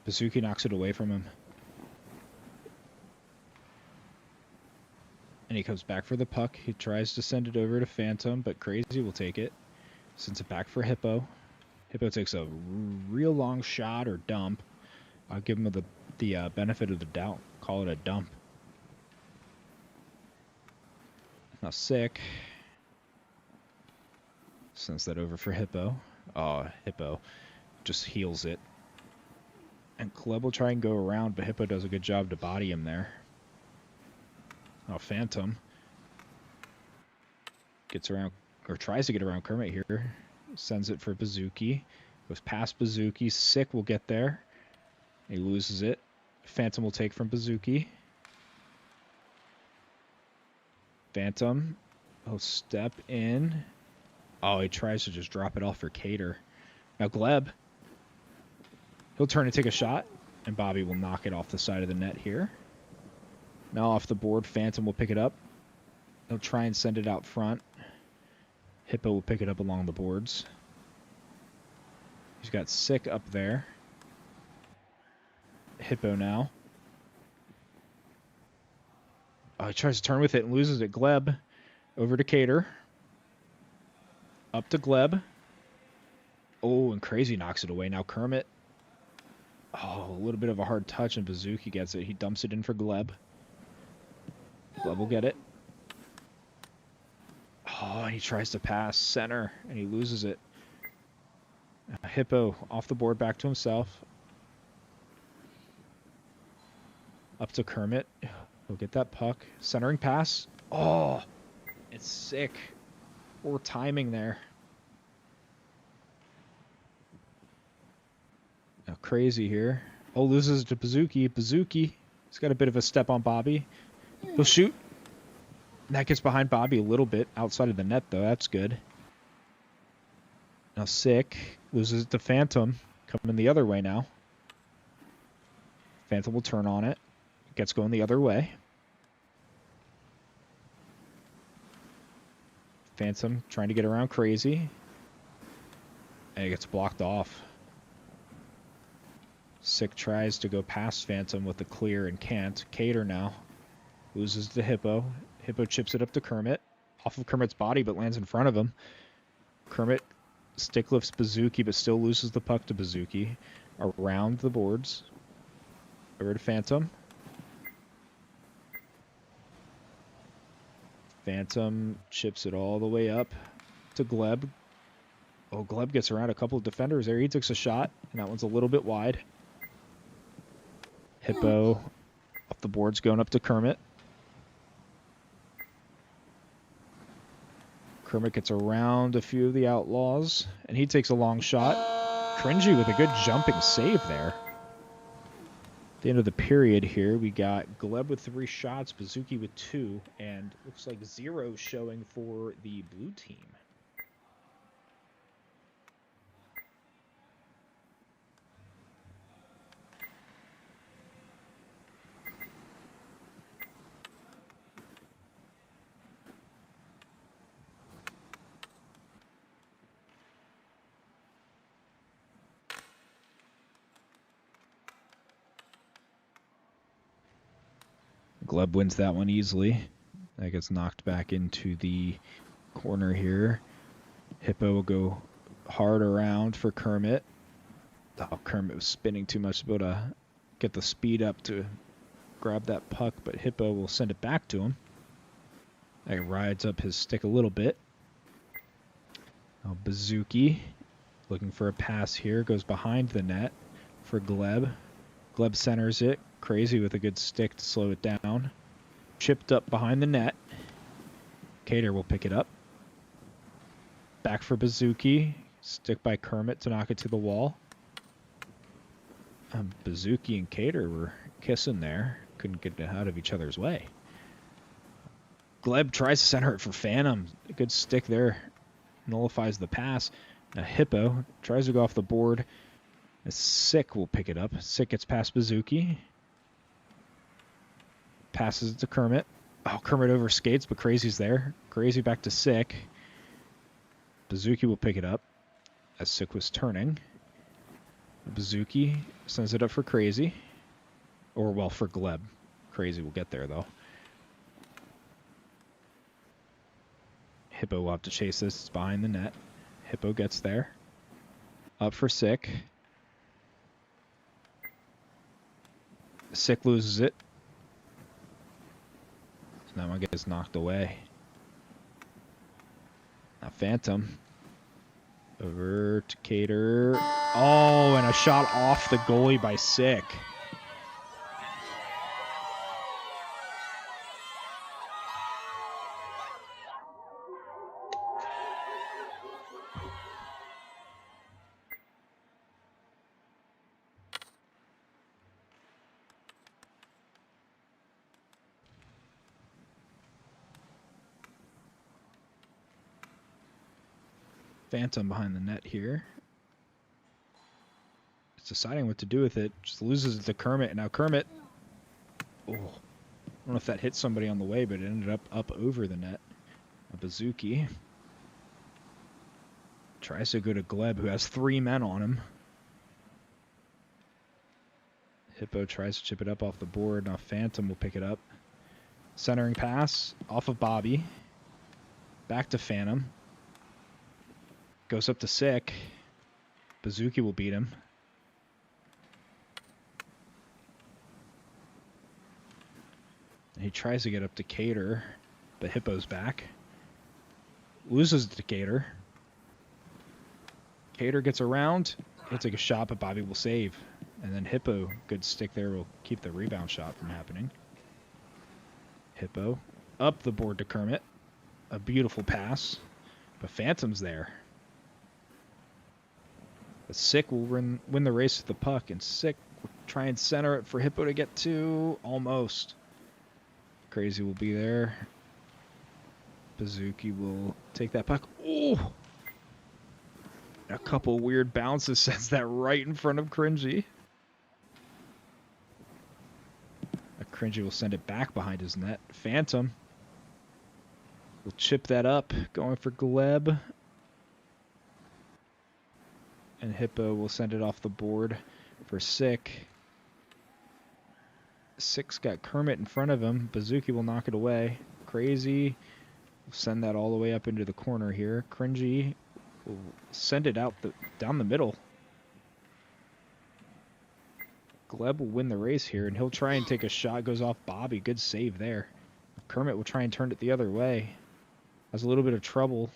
Speaker 1: Bazuki knocks it away from him. And he comes back for the puck. He tries to send it over to Phantom, but Crazy will take it. Sends it back for Hippo. Hippo takes a real long shot or dump. I'll give him the benefit of the doubt. Call it a dump. Now Sick sends that over for Hippo. Oh, Hippo just heals it. And Gleb will try and go around, but Hippo does a good job to body him there. Oh, Phantom gets around, or tries to get around Kermit here. Sends it for Bazuki. Goes past Bazuki. Sick will get there. He loses it. Phantom will take from Bazuki. Phantom will step in. Oh, he tries to just drop it off for Cater. Now Gleb. He'll turn and take a shot, and Bobby will knock it off the side of the net here. Now off the board, Phantom will pick it up. He'll try and send it out front. Hippo will pick it up along the boards. He's got Sick up there. Hippo now. Oh, he tries to turn with it and loses it. Gleb over to Cater. Up to Gleb. Oh, and Crazy knocks it away. Now Kermit. Oh, a little bit of a hard touch, and Bazuki gets it. He dumps it in for Gleb. Gleb will get it. Oh, and he tries to pass center, and he loses it. Hippo off the board, back to himself. Up to Kermit. He'll get that puck. Centering pass. Oh, it's Sick. Poor timing there. Now Crazy here. Oh, loses to Bazuki. Bazuki. He's got a bit of a step on Bobby. He'll shoot. And that gets behind Bobby a little bit outside of the net, though. That's good. Now Sick loses to Phantom. Coming the other way now. Phantom will turn on it. Gets going the other way. Phantom trying to get around Crazy. And it gets blocked off. Sick tries to go past Phantom with the clear and can't. Cater now loses to Hippo. Hippo chips it up to Kermit. Off of Kermit's body, but lands in front of him. Kermit stick lifts Bazuki, but still loses the puck to Bazuki. Around the boards. Over to Phantom. Phantom chips it all the way up to Gleb. Oh, Gleb gets around a couple of defenders there. He takes a shot, and that one's a little bit wide. Hippo up the boards going up to Kermit. Kermit gets around a few of the Outlaws, and he takes a long shot. Cringy with a good jumping save there. At the end of the period here, we got Gleb with 3 shots, Bazuki with 2, and looks like 0 showing for the blue team. Gleb wins that one easily. That gets knocked back into the corner here. Hippo will go hard around for Kermit. Oh, Kermit was spinning too much to be able to get the speed up to grab that puck, but Hippo will send it back to him. That rides up his stick a little bit. Now Bazuki looking for a pass here. Goes behind the net for Gleb. Gleb centers it. Crazy with a good stick to slow it down. Chipped up behind the net. Cater will pick it up. Back for Bazooki. Stick by Kermit to knock it to the wall. Bazooki and Cater were kissing there. Couldn't get out of each other's way. Gleb tries to center it for Phantom. A good stick there. Nullifies the pass. Now Hippo tries to go off the board. Sick will pick it up. Sick gets past Bazooki. Passes it to Kermit. Oh, Kermit overskates, but Crazy's there. Crazy back to Sick. Bazooki will pick it up as Sick was turning. Bazooki sends it up for Crazy. Or, well, for Gleb. Crazy will get there, though. Hippo will have to chase this. It's behind the net. Hippo gets there. Up for Sick. Sick loses it. So that one gets knocked away. Now Phantom. Over to Cater. Oh, and a shot off the goalie by Sick. Phantom behind the net here. It's deciding what to do with it. Just loses it to Kermit. And now Kermit. Oh, I don't know if that hit somebody on the way, but it ended up over the net. A Bazooki. Tries to go to Gleb, who has 3 men on him. Hippo tries to chip it up off the board. Now Phantom will pick it up. Centering pass off of Bobby. Back to Phantom. Goes up to Sick. Bazooki will beat him. He tries to get up to Cater, but Hippo's back. Loses it to Cater. Cater gets around. He'll take a shot, but Bobby will save. And then Hippo, good stick there, will keep the rebound shot from happening. Hippo up the board to Kermit. A beautiful pass, but Phantom's there. But Sick will win the race with the puck, and Sick will try and center it for Hippo to get to. Almost. Crazy will be there. Bazooki will take that puck. Oh! A couple weird bounces sends that right in front of Cringy. Cringy will send it back behind his net. Phantom will chip that up, going for Gleb. And Hippo will send it off the board for Sick. Sick's got Kermit in front of him. Bazooki will knock it away. Crazy will send that all the way up into the corner here. Cringy will send it out down the middle. Gleb will win the race here, and he'll try and take a shot. Goes off Bobby. Good save there. Kermit will try and turn it the other way. Has a little bit of trouble.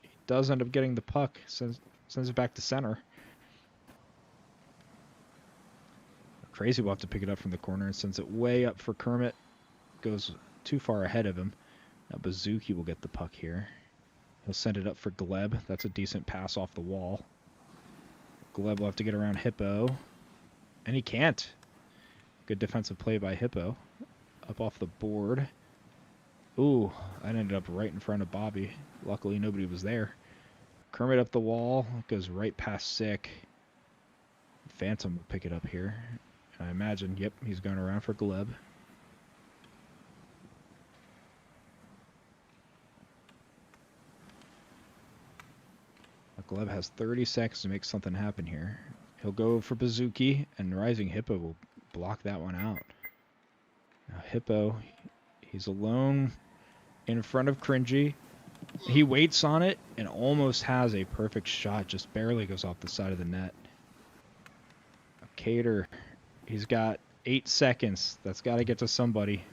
Speaker 1: He does end up getting the puck. Sends it back to center. Crazy will have to pick it up from the corner and sends it way up for Kermit. Goes too far ahead of him. Now Bazooki will get the puck here. He'll send it up for Gleb. That's a decent pass off the wall. Gleb will have to get around Hippo. And he can't. Good defensive play by Hippo. Up off the board. Ooh, that ended up right in front of Bobby. Luckily, nobody was there. Kermit up the wall. Goes right past Sick. Phantom will pick it up here. I imagine, yep, he's going around for Gleb. Gleb has 30 seconds to make something happen here. He'll go for Bazooki, and Rising Hippo will block that one out. Now Hippo, he's alone in front of Cringy. He waits on it and almost has a perfect shot. Just barely goes off the side of the net. Cater, he's got 8 seconds. That's got to get to somebody.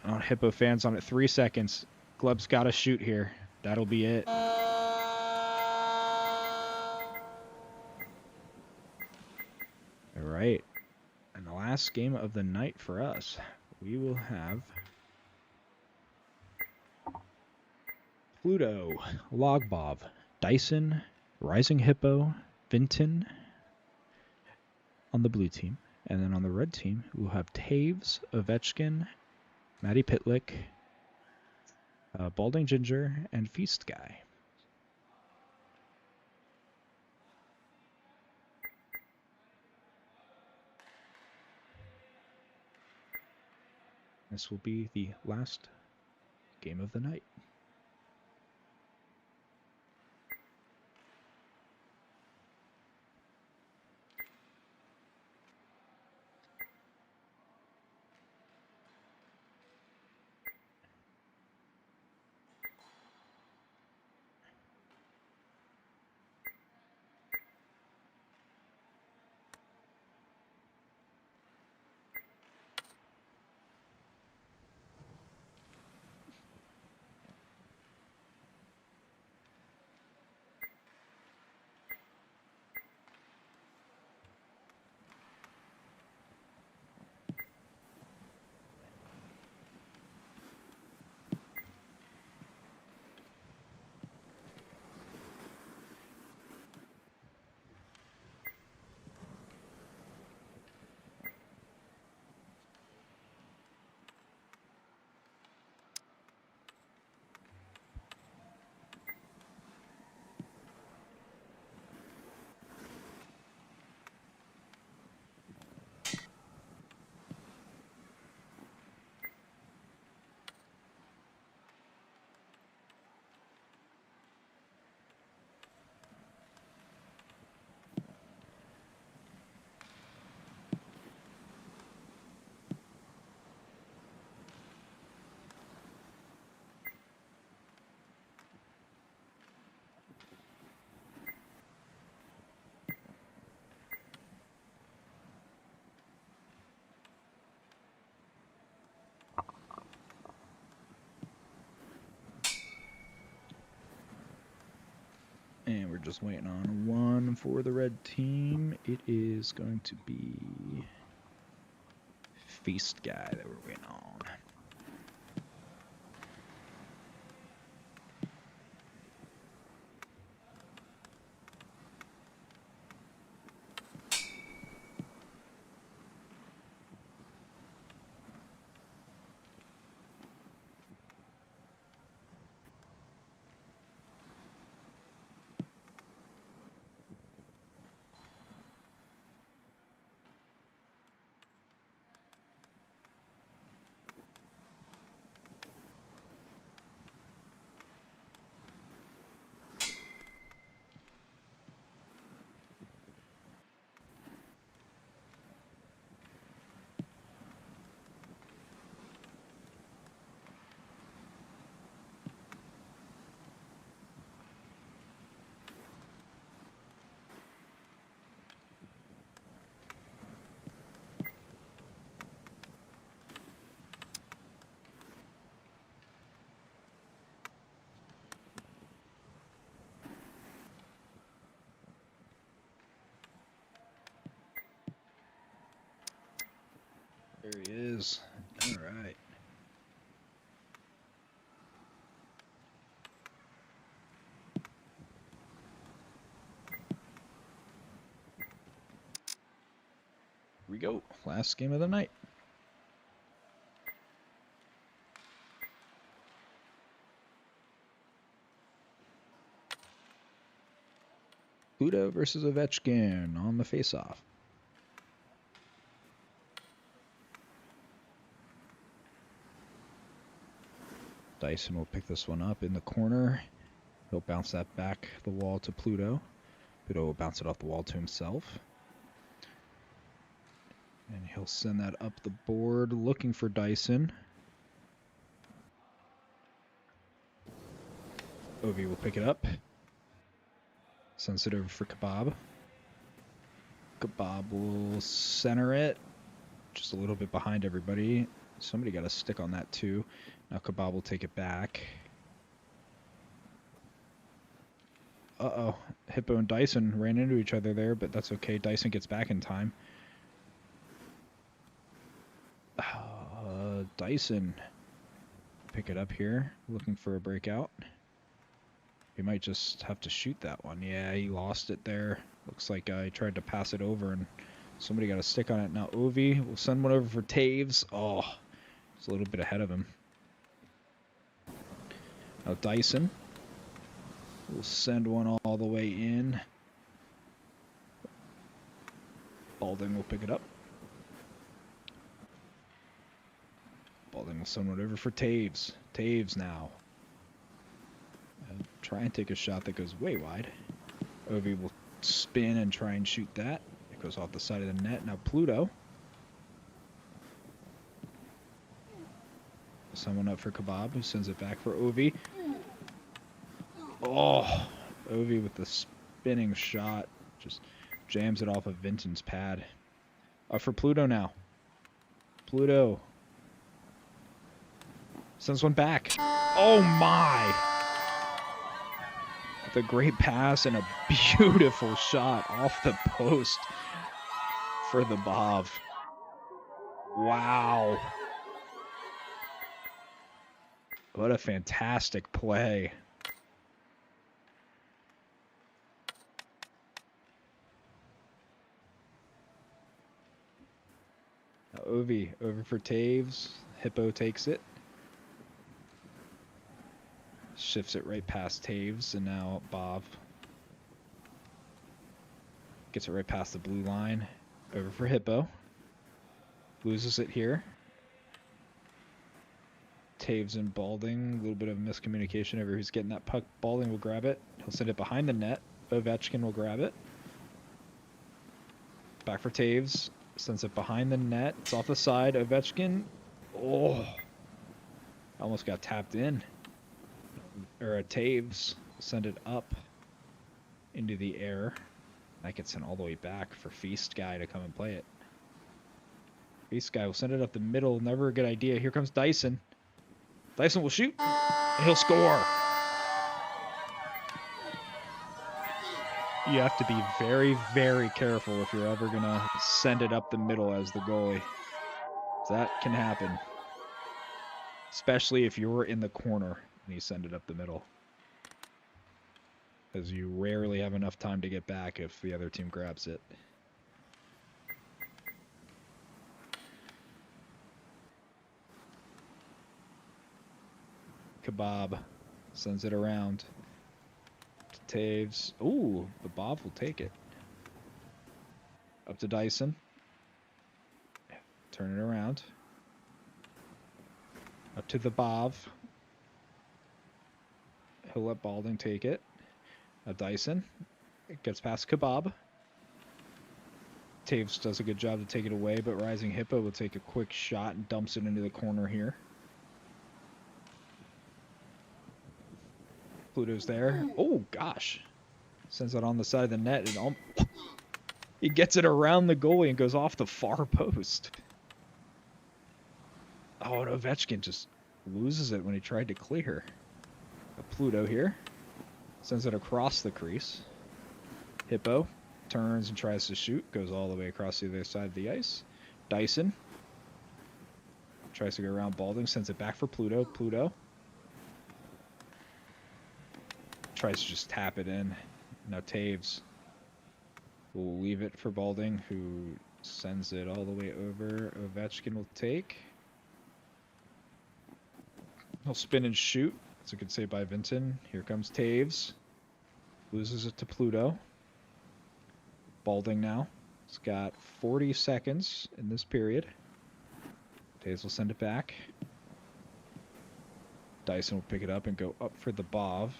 Speaker 1: Oh, Hippo fans on it. 3 seconds. Gleb's got to shoot here. That'll be it. All right. And the last game of the night for us, we will have Pluto, Logbob, Dyson, Rising Hippo, Vinton on the blue team. And then on the red team, we'll have Taves, Ovechkin, Matty Pitlick, Balding Ginger, and Feast Guy. This will be the last game of the night. And we're just waiting on one for the red team. It is going to be Feast Guy that we're waiting on. There he is. All right. Here we go. Last game of the night. Pluto versus Ovechkin on the face-off. Dyson will pick this one up in the corner. He'll bounce that back the wall to Pluto. Pluto will bounce it off the wall to himself. And he'll send that up the board looking for Dyson. Ovi will pick it up. Sends it over for Kebab. Kebab will center it. Just a little bit behind everybody. Somebody got a stick on that too. Now Kebab will take it back. Uh-oh. Hippo and Dyson ran into each other there, but that's okay. Dyson gets back in time. Dyson. Pick it up here. Looking for a breakout. He might just have to shoot that one. Yeah, he lost it there. Looks like he tried to pass it over and somebody got a stick on it. Now Ovi will send one over for Taves. Oh, it's a little bit ahead of him. Now Dyson will send one all the way in. Balding will pick it up. Balding will send one over for Taves. Taves now. And try and take a shot that goes way wide. Ovi will spin and try and shoot that. It goes off the side of the net. Now Pluto. Someone up for Kebab, who sends it back for Ovi. Oh, Ovi with the spinning shot. Just jams it off of Vinton's pad. Up for Pluto now. Pluto. Sends one back. Oh my! With a great pass and a beautiful shot off the post for the Bob. Wow. What a fantastic play. Now Ovi over for Taves. Hippo takes it. Shifts it right past Taves, and now Bob gets it right past the blue line. Over for Hippo. Loses it here. Taves and Balding, a little bit of miscommunication over who's getting that puck. Balding will grab it. He'll send it behind the net. Ovechkin will grab it. Back for Taves. Sends it behind the net. It's off the side. Ovechkin. Oh. Almost got tapped in. Or Taves. Send it up into the air. That gets sent all the way back for Feast Guy to come and play it. Feast Guy will send it up the middle. Never a good idea. Here comes Dyson. Dyson will shoot, and he'll score. You have to be very, very careful if you're ever going to send it up the middle as the goalie. That can happen. Especially if you're in the corner and you send it up the middle. Because you rarely have enough time to get back if the other team grabs it. Kebab sends it around to Taves. Ooh, the Bob will take it. Up to Dyson. Turn it around. Up to the Bob. He'll let Balding take it. Now Dyson. It gets past Kebab. Taves does a good job to take it away, but Rising Hippo will take a quick shot and dumps it into the corner here. Pluto's there. Oh, gosh. Sends it on the side of the net. And he gets it around the goalie and goes off the far post. Oh, and Ovechkin just loses it when he tried to clear. Pluto here. Sends it across the crease. Hippo turns and tries to shoot. Goes all the way across the other side of the ice. Dyson tries to go around Balding. Sends it back for Pluto. Pluto tries to just tap it in. Now Taves will leave it for Balding, who sends it all the way over. Ovechkin will take. He'll spin and shoot. That's a good save by Vinton. Here comes Taves. Loses it to Pluto. Balding now. He's got 40 seconds in this period. Taves will send it back. Dyson will pick it up and go up for the Bov.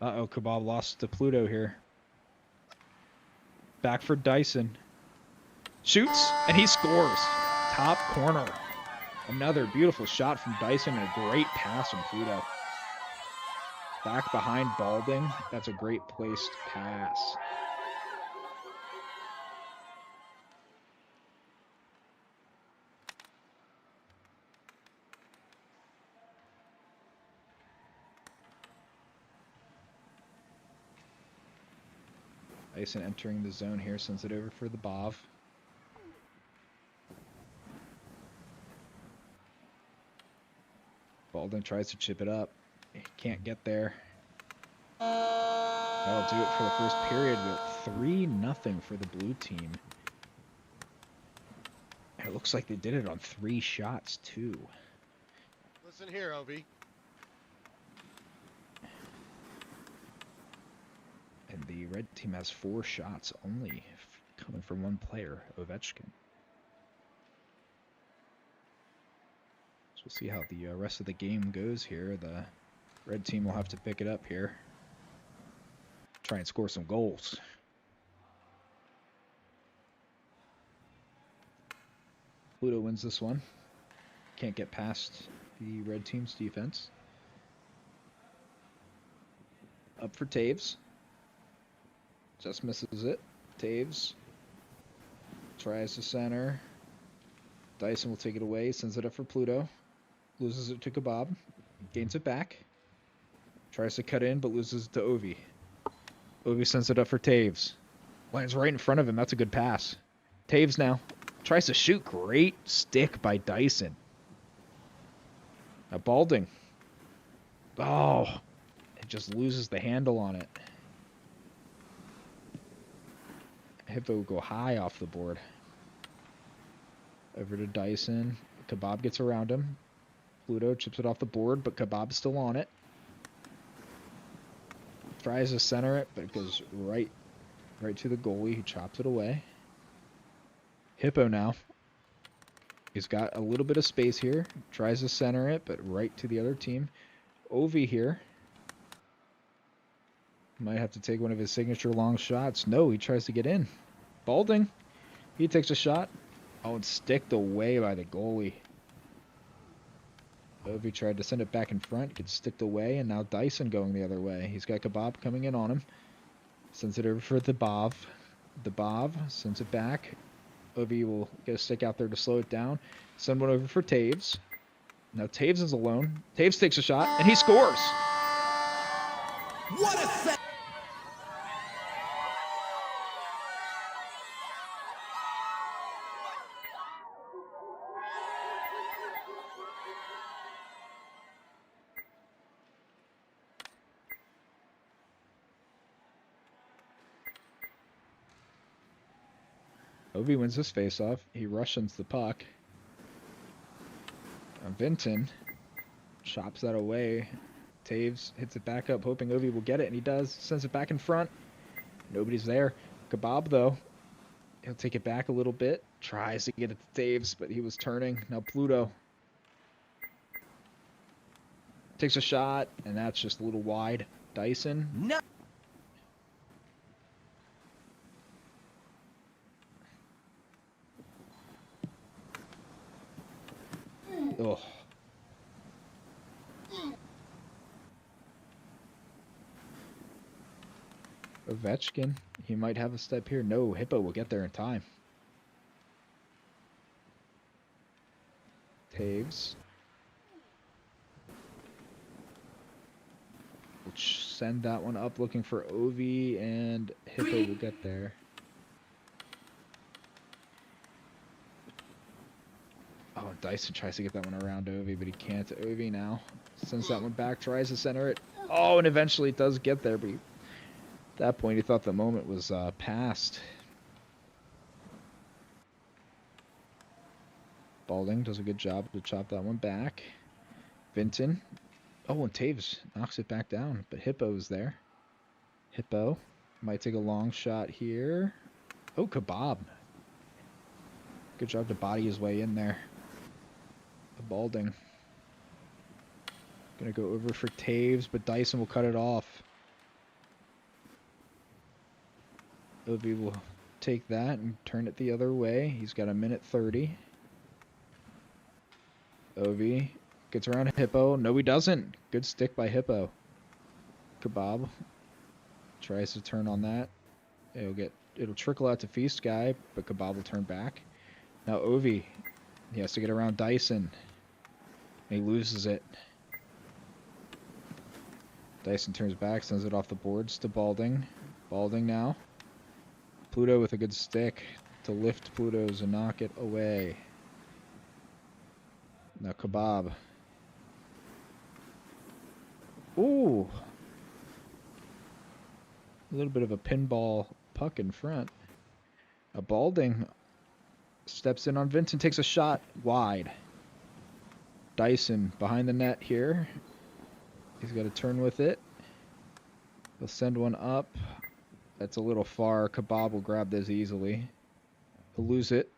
Speaker 1: Uh-oh, Kebab lost to Pluto here. Back for Dyson. Shoots, and he scores. Top corner. Another beautiful shot from Dyson and a great pass from Pluto. Back behind Balding. That's a great placed pass. Dyson entering the zone here, sends it over for the Bov. Balding tries to chip it up. He can't get there. That'll do it for the first period with 3-0 for the blue team. It looks like they did it on 3 shots, too.
Speaker 4: Listen here, Ovi.
Speaker 1: And the red team has 4 shots only coming from one player, Ovechkin. So we'll see how the rest of the game goes here. The red team will have to pick it up here. Try and score some goals. Pluto wins this one. Can't get past the red team's defense. Up for Taves. Just misses it. Taves tries to center. Dyson will take it away. Sends it up for Pluto. Loses it to Kebab. Gains it back. Tries to cut in, but loses it to Ovi. Ovi sends it up for Taves. Lands right in front of him. That's a good pass. Taves now. Tries to shoot. Great stick by Dyson. Now Balding. Oh. It just loses the handle on it. Hippo will go high off the board. Over to Dyson. Kebab gets around him. Pluto chips it off the board, but Kebab's still on it. Tries to center it, but it goes right to the goalie, who chops it away. Hippo now. He's got a little bit of space here. Tries to center it, but right to the other team. Ovi here. Might have to take one of his signature long shots. No, he tries to get in. Balding. He takes a shot. Oh, it's sticked away by the goalie. Ovi tried to send it back in front. Gets sticked away, and now Dyson going the other way. He's got Kebab coming in on him. Sends it over for the Bov. The Bov sends it back. Ovi will get a stick out there to slow it down. Send one over for Taves. Now Taves is alone. Taves takes a shot, and he scores!
Speaker 2: What a set!
Speaker 1: Ovi wins this faceoff. He rushes the puck. Vinton chops that away. Taves hits it back up, hoping Ovi will get it, and he does. Sends it back in front. Nobody's there. Kebab, though, he'll take it back a little bit. Tries to get it to Taves, but he was turning. Now Pluto takes a shot, and that's just a little wide. Dyson.
Speaker 2: No.
Speaker 1: Oh. Ovechkin. He might have a step here. No, Hippo will get there in time. Taves. We'll send that one up looking for Ovi, and Hippo will get there. Oh, Dyson tries to get that one around Ovi, but he can't. Ovi now sends that one back, tries to center it. Oh, and eventually it does get there, but at that point he thought the moment was past. Balding does a good job to chop that one back. Vinton. Oh, and Taves knocks it back down, but Hippo's there. Hippo might take a long shot here. Oh, Kebab. Good job to body his way in there. Balding. Gonna go over for Taves, but Dyson will cut it off. Ovi will take that and turn it the other way. He's got a minute 30. Ovi gets around Hippo. No, he doesn't. Good stick by Hippo. Kebab tries to turn on that. It'll trickle out to Feast Guy, but Kebab will turn back. Now Ovi, he has to get around Dyson. And he loses it. Dyson turns back, sends it off the boards to Balding. Balding now. Pluto with a good stick to lift Pluto's and knock it away. Now Kebab. Ooh. A little bit of a pinball puck in front. A Balding steps in on Vincent, takes a shot wide. Dyson behind the net here. He's got to turn with it. He'll send one up. That's a little far. Kebab will grab this easily. He'll lose it.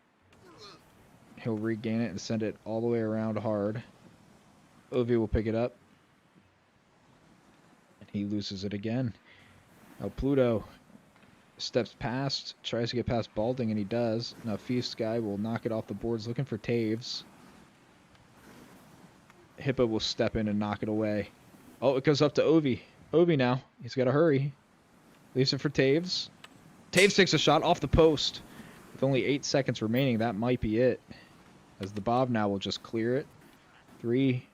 Speaker 1: He'll regain it and send it all the way around hard. Ovi will pick it up. And he loses it again. Now Pluto steps past, tries to get past Balding, and he does. Now Feast Guy will knock it off the boards, looking for Taves. Hippo will step in and knock it away. Oh, it goes up to Ovi. Ovi now. He's got to hurry. Leaves it for Taves. Taves takes a shot off the post. With only 8 seconds remaining, that might be it. As the Bob now will just clear it. 3,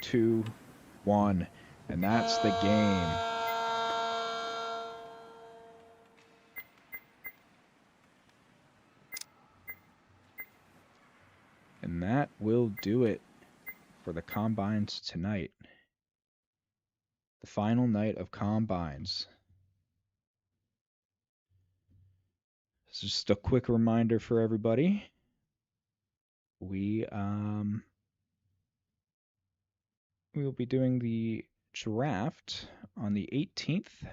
Speaker 1: 2, 1. And that's the game. And that will do it for the Combines tonight. The final night of Combines. This is just a quick reminder for everybody. We will be doing the draft on the 18th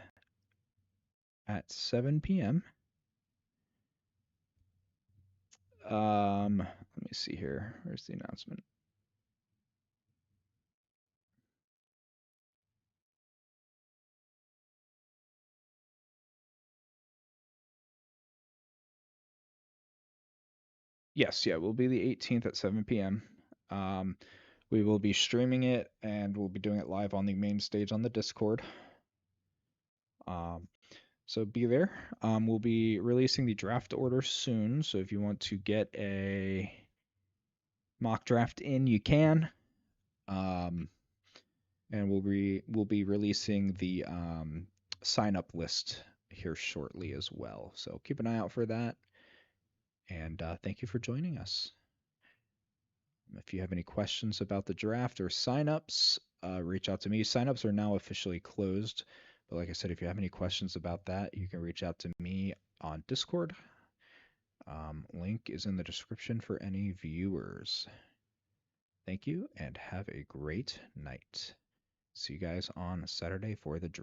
Speaker 1: at 7 p.m. Let me see here. Where's the announcement? Yes, yeah, we'll be the 18th at 7 p.m. We will be streaming it, and we'll be doing it live on the main stage on the Discord. So be there. We'll be releasing the draft order soon, so if you want to get a mock draft in, you can. And we'll be releasing the sign up list here shortly as well. So keep an eye out for that. And thank you for joining us. If you have any questions about the draft or signups, reach out to me. Signups are now officially closed. But like I said, if you have any questions about that, you can reach out to me on Discord. Link is in the description for any viewers. Thank you and have a great night. See you guys on Saturday for the draft.